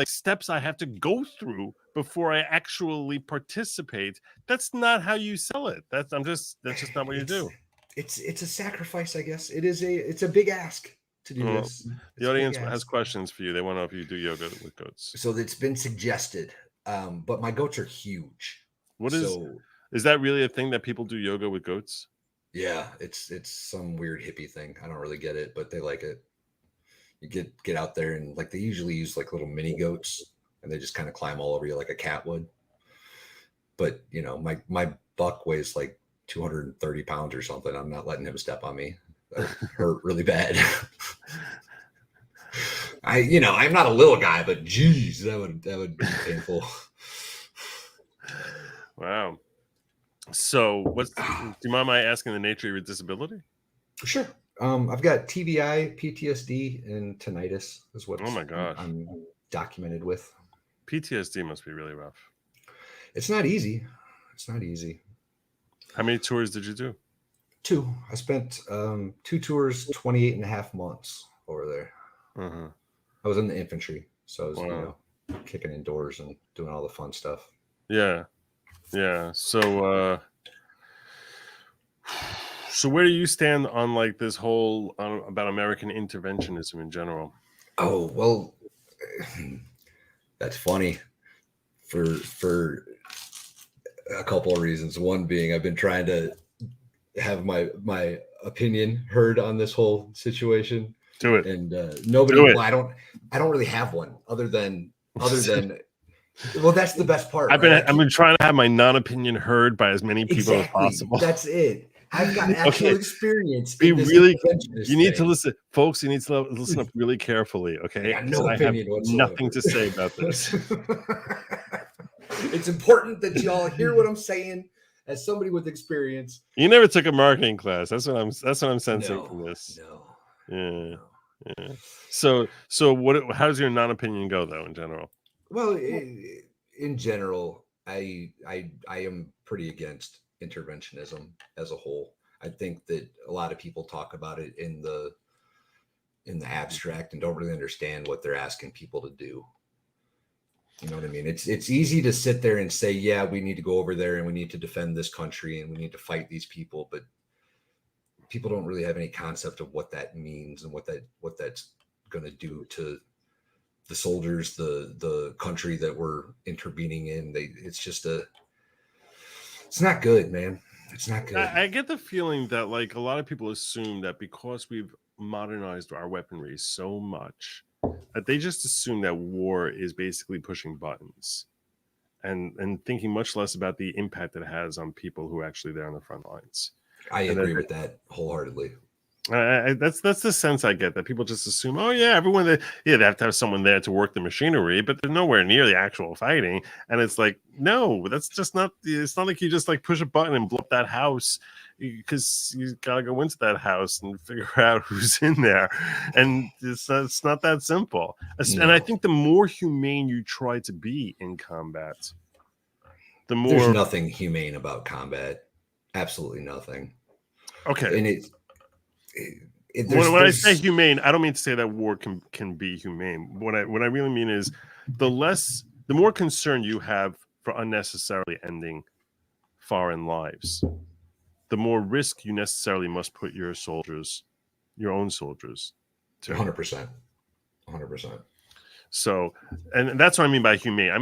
steps I have to go through before I actually participate. That's not how you sell it. That's just not what you do. It's a sacrifice, I guess. It's a big ask to do Well, this. It's The a big audience has ask. questions for you. They want to know if you do yoga with goats. So it's been suggested, but my goats are huge. What is So that really a thing that people do yoga with goats? yeah, it's some weird hippie thing. I don't really get it, but they like it. You get out there and like they usually use like little mini goats and they just kind of climb all over you like a cat would. But you know, my buck weighs like 230 pounds or something. I'm not letting him step on me. That would hurt really bad. I'm not a little guy, but geez, that would be painful. Wow. So, do you mind my asking the nature of your disability? Sure. I've got TBI, PTSD, and tinnitus is what Oh my gosh. I'm documented with. PTSD must be really rough. It's not easy. It's not easy. How many tours did you do? 2. I spent 2 tours, 28 and a half months over there. Uh-huh. I was in the infantry, so I was Wow. kicking indoors and doing all the fun stuff. Yeah. So where do you stand on like this whole about American interventionism in general? Oh, well, that's funny for a couple of reasons. One being I've been trying to have my opinion heard on this whole situation. Do it. And nobody, Do it. well, I don't really have one other than well, that's the best part. I've been trying to have my non-opinion heard by as many people as possible. That's it. I've got actual experience. You interventionist need to thing. listen, folks. You need to listen up really carefully, okay? I got no 'Cause I have opinion whatsoever. nothing to say about this. It's important that y'all hear what I'm saying as somebody with experience. You never took a marketing class. That's what I'm sensing from this. No. Yeah. So how does your non-opinion go though in general? Well, in general, I am pretty against interventionism as a whole. I think that a lot of people talk about it in the abstract and don't really understand what they're asking people to do. You know what I mean? It's easy to sit there and say, yeah, we need to go over there and we need to defend this country and we need to fight these people, but people don't really have any concept of what that means and what that's going to do to the soldiers, the country that we're intervening in. It's not good, man. It's not good. I get the feeling that like a lot of people assume that because we've modernized our weaponry so much that they just assume that war is basically pushing buttons and thinking much less about the impact it has on people who are actually there on the front lines. I agree with that wholeheartedly. That's the sense I get, that people just assume, oh yeah, they have to have someone there to work the machinery, but they're nowhere near the actual fighting. And it's like, no, that's just not. It's not like you just like push a button and blow up that house, because you gotta go into that house and figure out who's in there, and it's not that simple. No. And I think the more humane you try to be in combat, the more There's nothing humane about combat. Absolutely nothing. Okay. And when I say humane, I don't mean to say that war can be humane. What I really mean is the more concern you have for unnecessarily ending foreign lives, the more risk you necessarily must put your own soldiers to. 100%. 100%. So, and that's what I mean by humane. I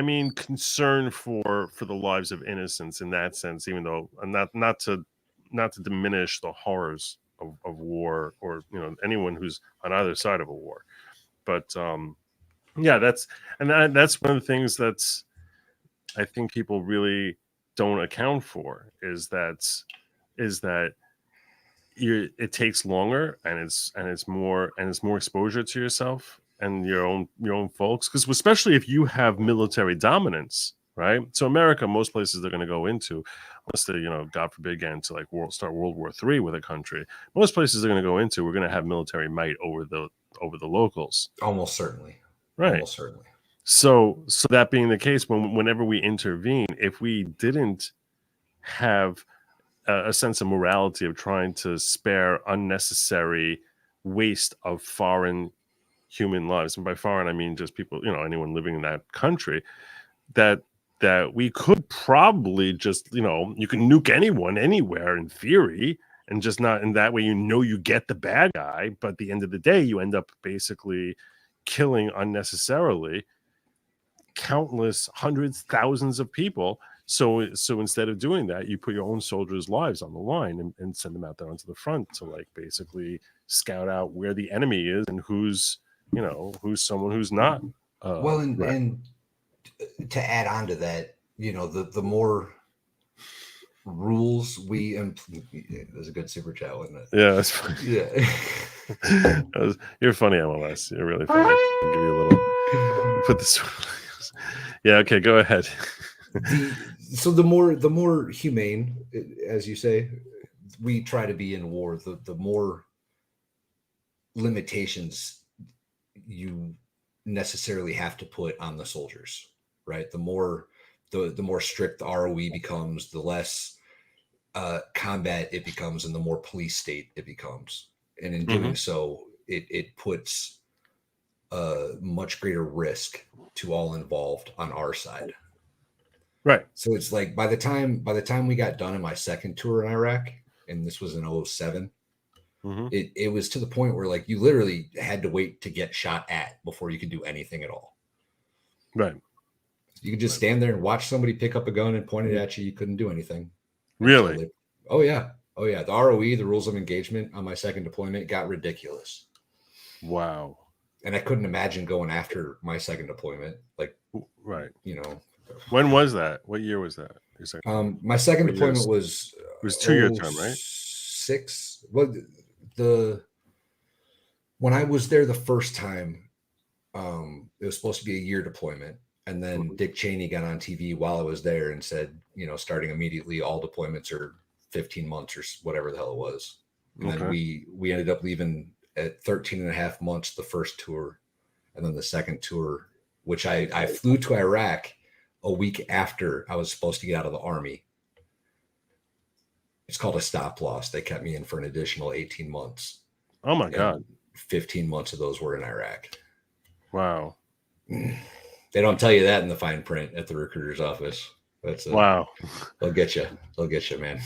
mean concern for the lives of innocents in that sense, even though not to diminish the horrors of war, or anyone who's on either side of a war. But that's one of the things that's I think people really don't account for is that it takes longer and it's more exposure to yourself, and your own folks, because especially if you have military dominance, right? So America, most places they're going to go into, unless they, God forbid, get into like start World War III with a country. Most places they're going to go into, we're going to have military might over the locals. Almost certainly, right? Almost certainly. So that being the case, whenever we intervene, if we didn't have a sense of morality of trying to spare unnecessary waste of foreign human lives, and by foreign I mean just people, anyone living in that country, that we could probably just, you can nuke anyone anywhere in theory, and just not in that way, you get the bad guy, but at the end of the day you end up basically killing unnecessarily countless hundreds, thousands of people. So instead of doing that, you put your own soldiers' lives on the line and send them out there onto the front to like basically scout out where the enemy is and who's someone who's not. Well, and to add on to that, the more rules we there's a good super chat, wasn't it? Yeah, that's funny. Yeah. You're funny, MLS. You're really funny. I'll give you a little put this. Yeah, okay, go ahead. So the more humane, as you say, we try to be in war, the more limitations you necessarily have to put on the soldiers, right? The more strict the ROE becomes, the less combat it becomes, and the more police state it becomes. And in doing so, it puts a much greater risk to all involved on our side. Right. So it's like by the time we got done in my second tour in Iraq, and this was in 2007, it was to the point where like you literally had to wait to get shot at before you could do anything at all. Right. You could just stand there and watch somebody pick up a gun and point it at you. You couldn't do anything. Really? Oh yeah. The ROE, the rules of engagement on my second deployment got ridiculous. Wow. And I couldn't imagine going after my second deployment. Like, right. When was that? What year was that? Exactly. My second deployment was 2-year term, right? 6. Well, when I was there the first time, it was supposed to be a year deployment. And then Dick Cheney got on TV while I was there and said, starting immediately, all deployments are 15 months or whatever the hell it was. And then we ended up leaving at 13 and a half months the first tour. And then the second tour, which I flew to Iraq a week after I was supposed to get out of the Army. It's called a stop loss. They kept me in for an additional 18 months. Oh my God. 15 months of those were in Iraq. Wow. They don't tell you that in the fine print at the recruiter's office. That's wow. They'll get you. They'll get you, man.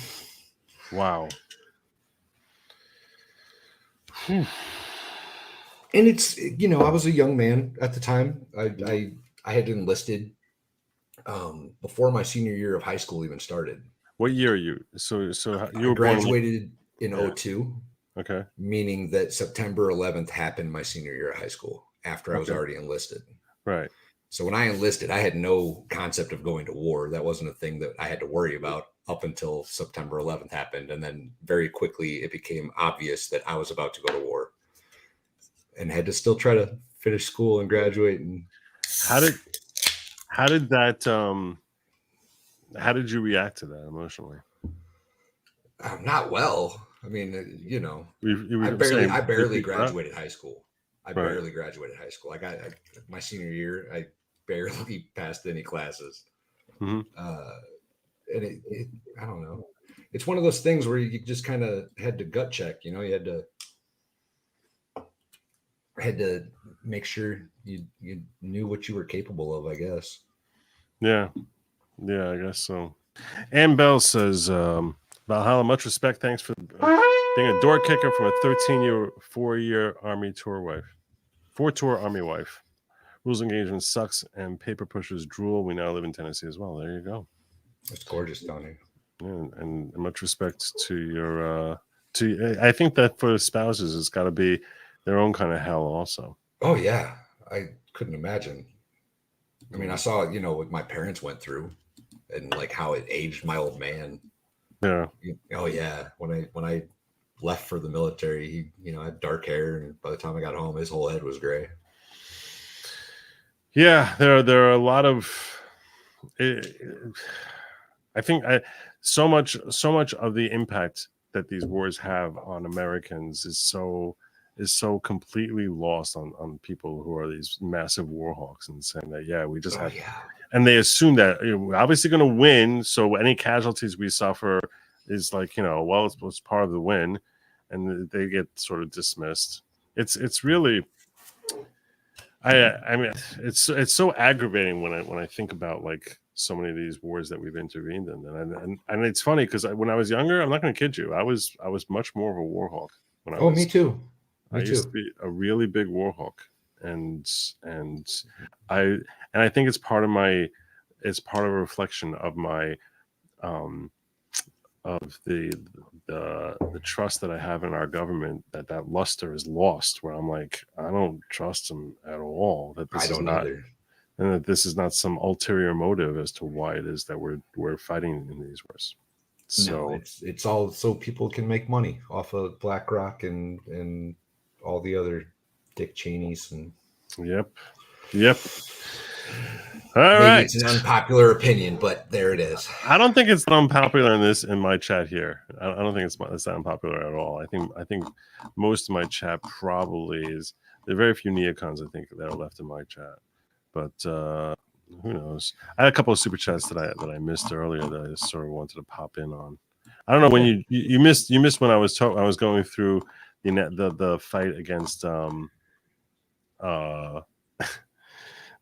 Wow. And it's, I was a young man at the time. I had enlisted before my senior year of high school even started. What year are you? So you were graduated in 2002. Okay. Meaning that September 11th happened my senior year of high school after I was already enlisted. Right. So when I enlisted, I had no concept of going to war. That wasn't a thing that I had to worry about up until September 11th happened. And then very quickly it became obvious that I was about to go to war and had to still try to finish school and graduate. And how did you react to that emotionally? Not well. I mean, I barely graduated high school. I barely graduated high school. I got my senior year. I barely passed any classes. And it I don't know. It's one of those things where you just kind of had to gut check. You had to make sure you knew what you were capable of, I guess. Yeah, I guess so. Ann Bell says, Valhalla, much respect. Thanks for being a door kicker from a 13-year, 4-year Army tour wife. 4-tour Army wife. Rules engagement sucks and paper pushers drool. We now live in Tennessee as well. There you go. It's gorgeous down here. Yeah, and much respect to your I think that for spouses it's got to be their own kind of hell also. Oh yeah, I couldn't imagine. I mean, I saw what my parents went through and like how it aged my old man. Yeah. Oh yeah, when I left for the military, he had dark hair, and by the time I got home his whole head was gray. Yeah, there are a lot of. I think so much of the impact that these wars have on Americans is so completely lost on people who are these massive war hawks and saying that we just have, and they assume that we're obviously going to win, so any casualties we suffer is like well, it's part of the win, and they get sort of dismissed. It's really. I mean, it's so aggravating when I think about like so many of these wars that we've intervened in, and it's funny because when I was younger, I'm not going to kid you, I was much more of a war hawk when I was. Me too. I used to be a really big war hawk, and I think it's part of a reflection of my of the trust that I have in our government, that luster is lost, where I'm like, I don't trust them at all, that this is not either. And that this is not some ulterior motive as to why it is that we're fighting in these wars. So no, it's all so people can make money off of BlackRock and all the other Dick Cheneys and Yep. All Maybe right. It's an unpopular opinion, but there it is. I don't think it's unpopular in my chat here. I don't think it's that unpopular at all. I think most of my chat probably is. There are very few neocons, I think, that are left in my chat. But who knows? I had a couple of super chats that I missed earlier that I just sort of wanted to pop in on. I don't know when you missed when I was going through the fight against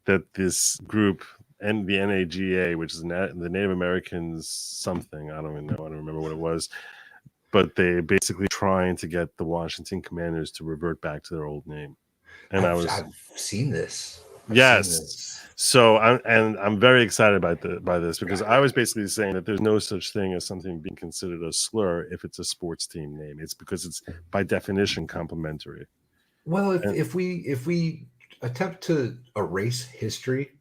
that this group and the NAGA, which is the Native Americans something, I don't even know, I don't remember what it was, but they basically trying to get the Washington Commanders to revert back to their old name. And I've seen this. Yes. So I'm very excited by this because I was basically saying that there's no such thing as something being considered a slur if it's a sports team name. It's because it's by definition complimentary. Well, if we attempt to erase history,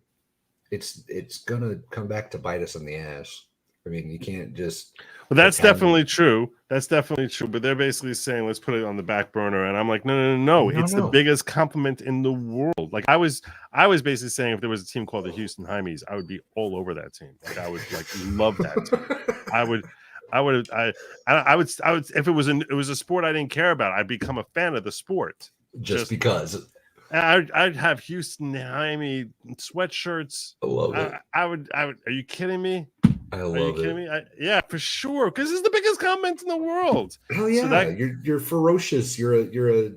it's gonna come back to bite us in the ass. I mean, you can't just. Well, that's definitely true. That's definitely true. But they're basically saying, let's put it on the back burner. And I'm like, no. It's the biggest compliment in the world. Like I was basically saying, if there was a team called the Houston Hymies, I would be all over that team. Like I would love that team. I would if it was a sport I didn't care about, I'd become a fan of the sport. Just because. I'd have Houston Jaime sweatshirts. I love it. I would. Are you kidding me? I love it. Are you kidding me? Yeah, for sure. Because it's the biggest comment in the world. Hell yeah! So you're ferocious. You're a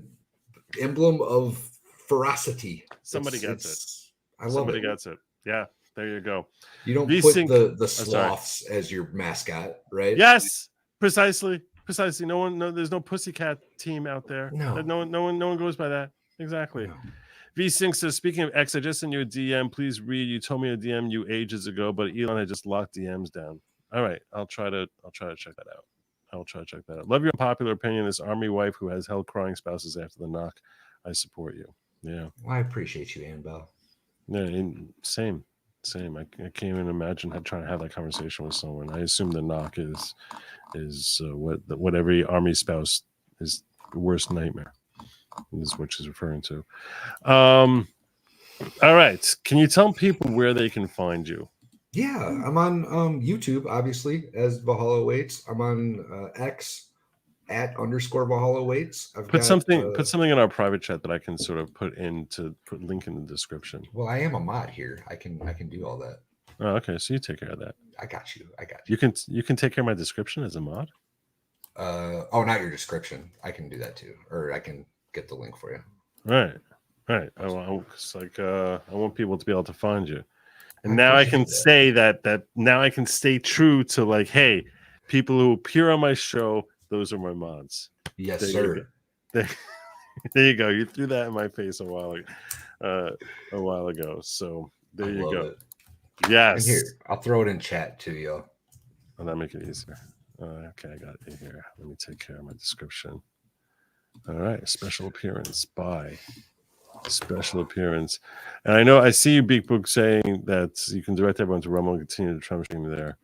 emblem of ferocity. Somebody gets it. Somebody gets it. Yeah. There you go. You don't put the sloths as your mascot, right? Yes, precisely. No, there's no pussycat team out there. No one goes by that. Exactly. No. V-Sync says, speaking of X, I just sent you a DM. Please read. You told me to DM you ages ago, but Elon had just locked DMs down. All right, I'll try to check that out. Love your unpopular opinion. This army wife who has hell crying spouses after the knock. I support you. Yeah. Well, I appreciate you, Annabelle. Yeah, same. I can't even imagine trying to have that conversation with someone. I assume the knock is what every army spouse is worst nightmare. Is what she's referring to. All right. Can you tell people where they can find you? Yeah, I'm on YouTube, obviously, as Valhalla Waits. I'm on X @_Valhalla Waits. Put something in our private chat that I can sort of put link in the description. Well, I am a mod here. I can do all that. Oh, okay. So you take care of that. I got you. You can take care of my description as a mod? Not your description. I can do that too. Or I can get the link for you. Right. I want people to be able to find you. And now I can say that now I can stay true to like, hey, people who appear on my show, those are my mods. Yes, sir. There you go. You threw that in my face a while ago. So there you go. It. Yes. And here, I'll throw it in chat too, y'all. Oh, that'll make it easier. Okay, I got it here. Let me take care of my description. All right, special appearance. And I see you, Big Book, saying that you can direct everyone to Rumble and continue to Trump stream there.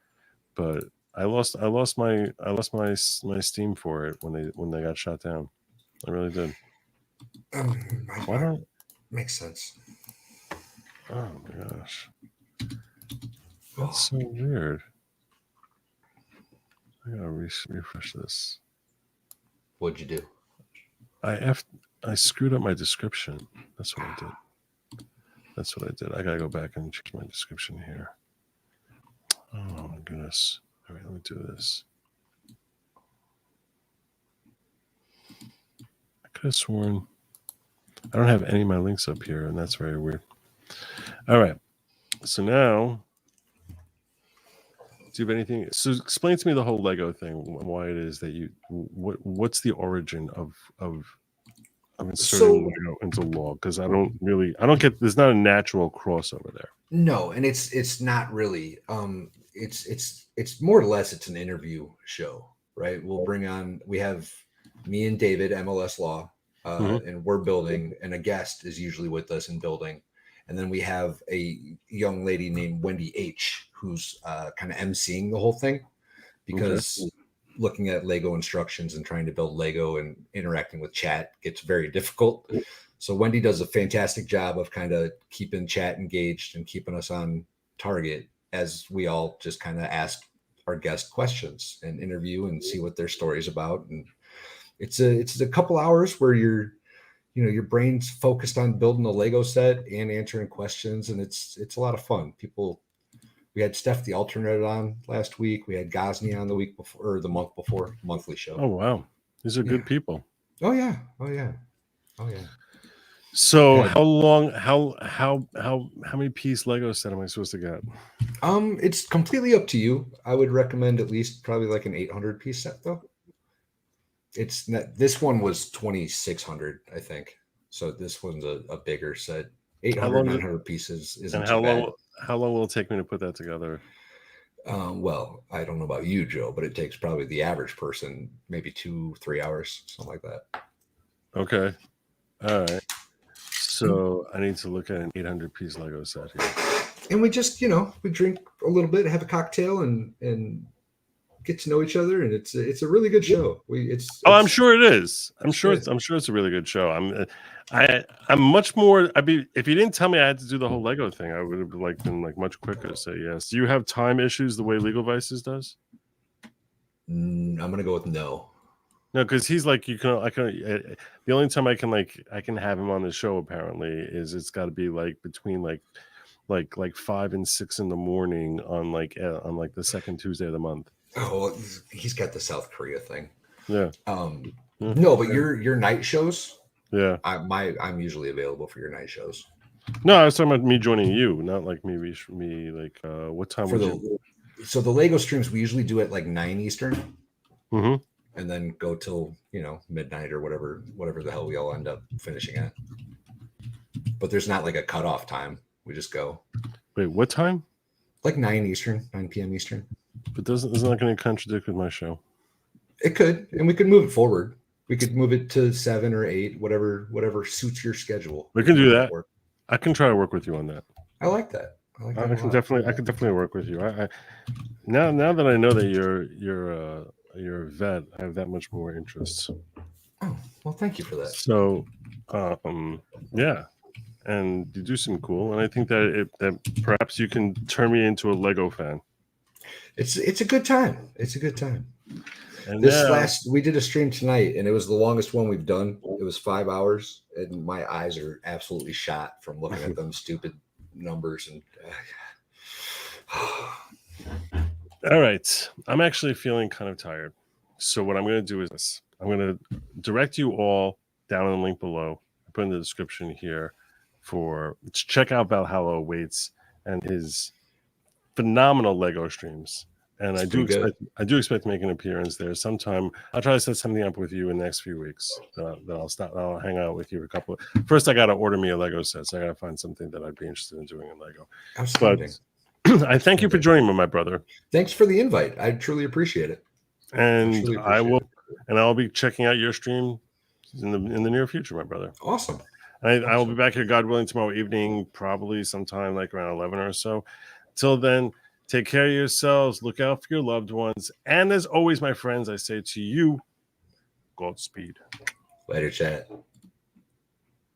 But I lost my Steam for it when they got shut down. I really did. Makes sense. Oh my gosh. That's so weird. I gotta refresh this. What'd you do? I screwed up my description. That's what I did. I gotta go back and change my description here. Oh my goodness. All right, let me do this. I could have sworn I don't have any of my links up here, and that's very weird. All right. So now, do you have anything? So explain to me the whole Lego thing, why it is that you what's the origin of inserting Lego into law? Because I don't get, there's not a natural crossover there. No, and it's not really. It's more or less it's an interview show, right? We have me and David, MLS Law, and we're building, and a guest is usually with us in building. And then we have a young lady named Wendy H, who's kind of emceeing the whole thing, because looking at Lego instructions and trying to build Lego and interacting with chat gets very difficult. So Wendy does a fantastic job of kind of keeping chat engaged and keeping us on target as we all just kind of ask our guest questions and interview and see what their story's about. And it's a couple hours where your brain's focused on building a Lego set and answering questions, and it's a lot of fun. We had Steph the alternate on last week. We had Ghazni on the week before, or the month before, monthly show. Oh wow, these are good people. Oh yeah. So how long? How many piece Lego set am I supposed to get? It's completely up to you. I would recommend at least probably like an 800 piece set though. It's not, this one was 2,600, I think. So this one's a bigger set. 800, 900 pieces isn't and too bad. How long will it take me to put that together? Well, I don't know about you, Joe, but it takes probably the average person maybe 2-3 hours, something like that. Okay. All right. So I need to look at an 800 piece Lego set here. And we just, we drink a little bit, have a cocktail, and get to know each other, and it's a really good show. I'm sure it is. I'm sure it's a really good show. I'm much more. If you didn't tell me I had to do the whole Lego thing, I would have been much quicker to say yes. Do you have time issues the way Legal Vices does? I'm gonna go with no. No, because he's like, the only time I can have him on the show apparently is it's got to be like between like 5 and 6 in the morning on the second Tuesday of the month. Oh, well, he's got the South Korea thing. Yeah. No, but your night shows. Yeah. I'm usually available for your night shows. No, I was talking about me joining you, not like me like what time So the Lego streams we usually do at like 9 Eastern. Mm-hmm. And then go till midnight or whatever the hell we all end up finishing at. But there's not like a cutoff time. We just go. Wait, what time? Like 9 p.m. Eastern. But isn't that going to contradict with my show? It could, and we could move it forward. We could move it to 7 or 8, whatever suits your schedule. We can do that. I can try to work with you on that. I like that. I can definitely work with you. I now that I know that you're a vet, I have that much more interest. Oh, well, thank you for that. So, yeah, and you do seem cool, and I think that perhaps you can turn me into a Lego fan. It's a good time. It's a good time. And we did a stream tonight, and it was the longest one we've done. It was 5 hours, and my eyes are absolutely shot from looking at them stupid numbers. And all right, I'm actually feeling kind of tired. So what I'm going to do is this. I'm going to direct you all down in the link below. I put in the description here to check out Valhalla Awaits and his phenomenal Lego streams. And I do expect to make an appearance there sometime. I'll try to set something up with you in the next few weeks. I'll hang out with you First, I got to order me a Lego set. So I got to find something that I'd be interested in doing in Lego. Outstanding. But I thank you for joining me, my brother. Thanks for the invite. I truly appreciate it. And I'll be checking out your stream in the near future, my brother. Awesome. I will be back here, God willing, tomorrow evening, probably sometime like around 11 or so. Till then, take care of yourselves. Look out for your loved ones. And as always, my friends, I say to you, Godspeed. Later, chat.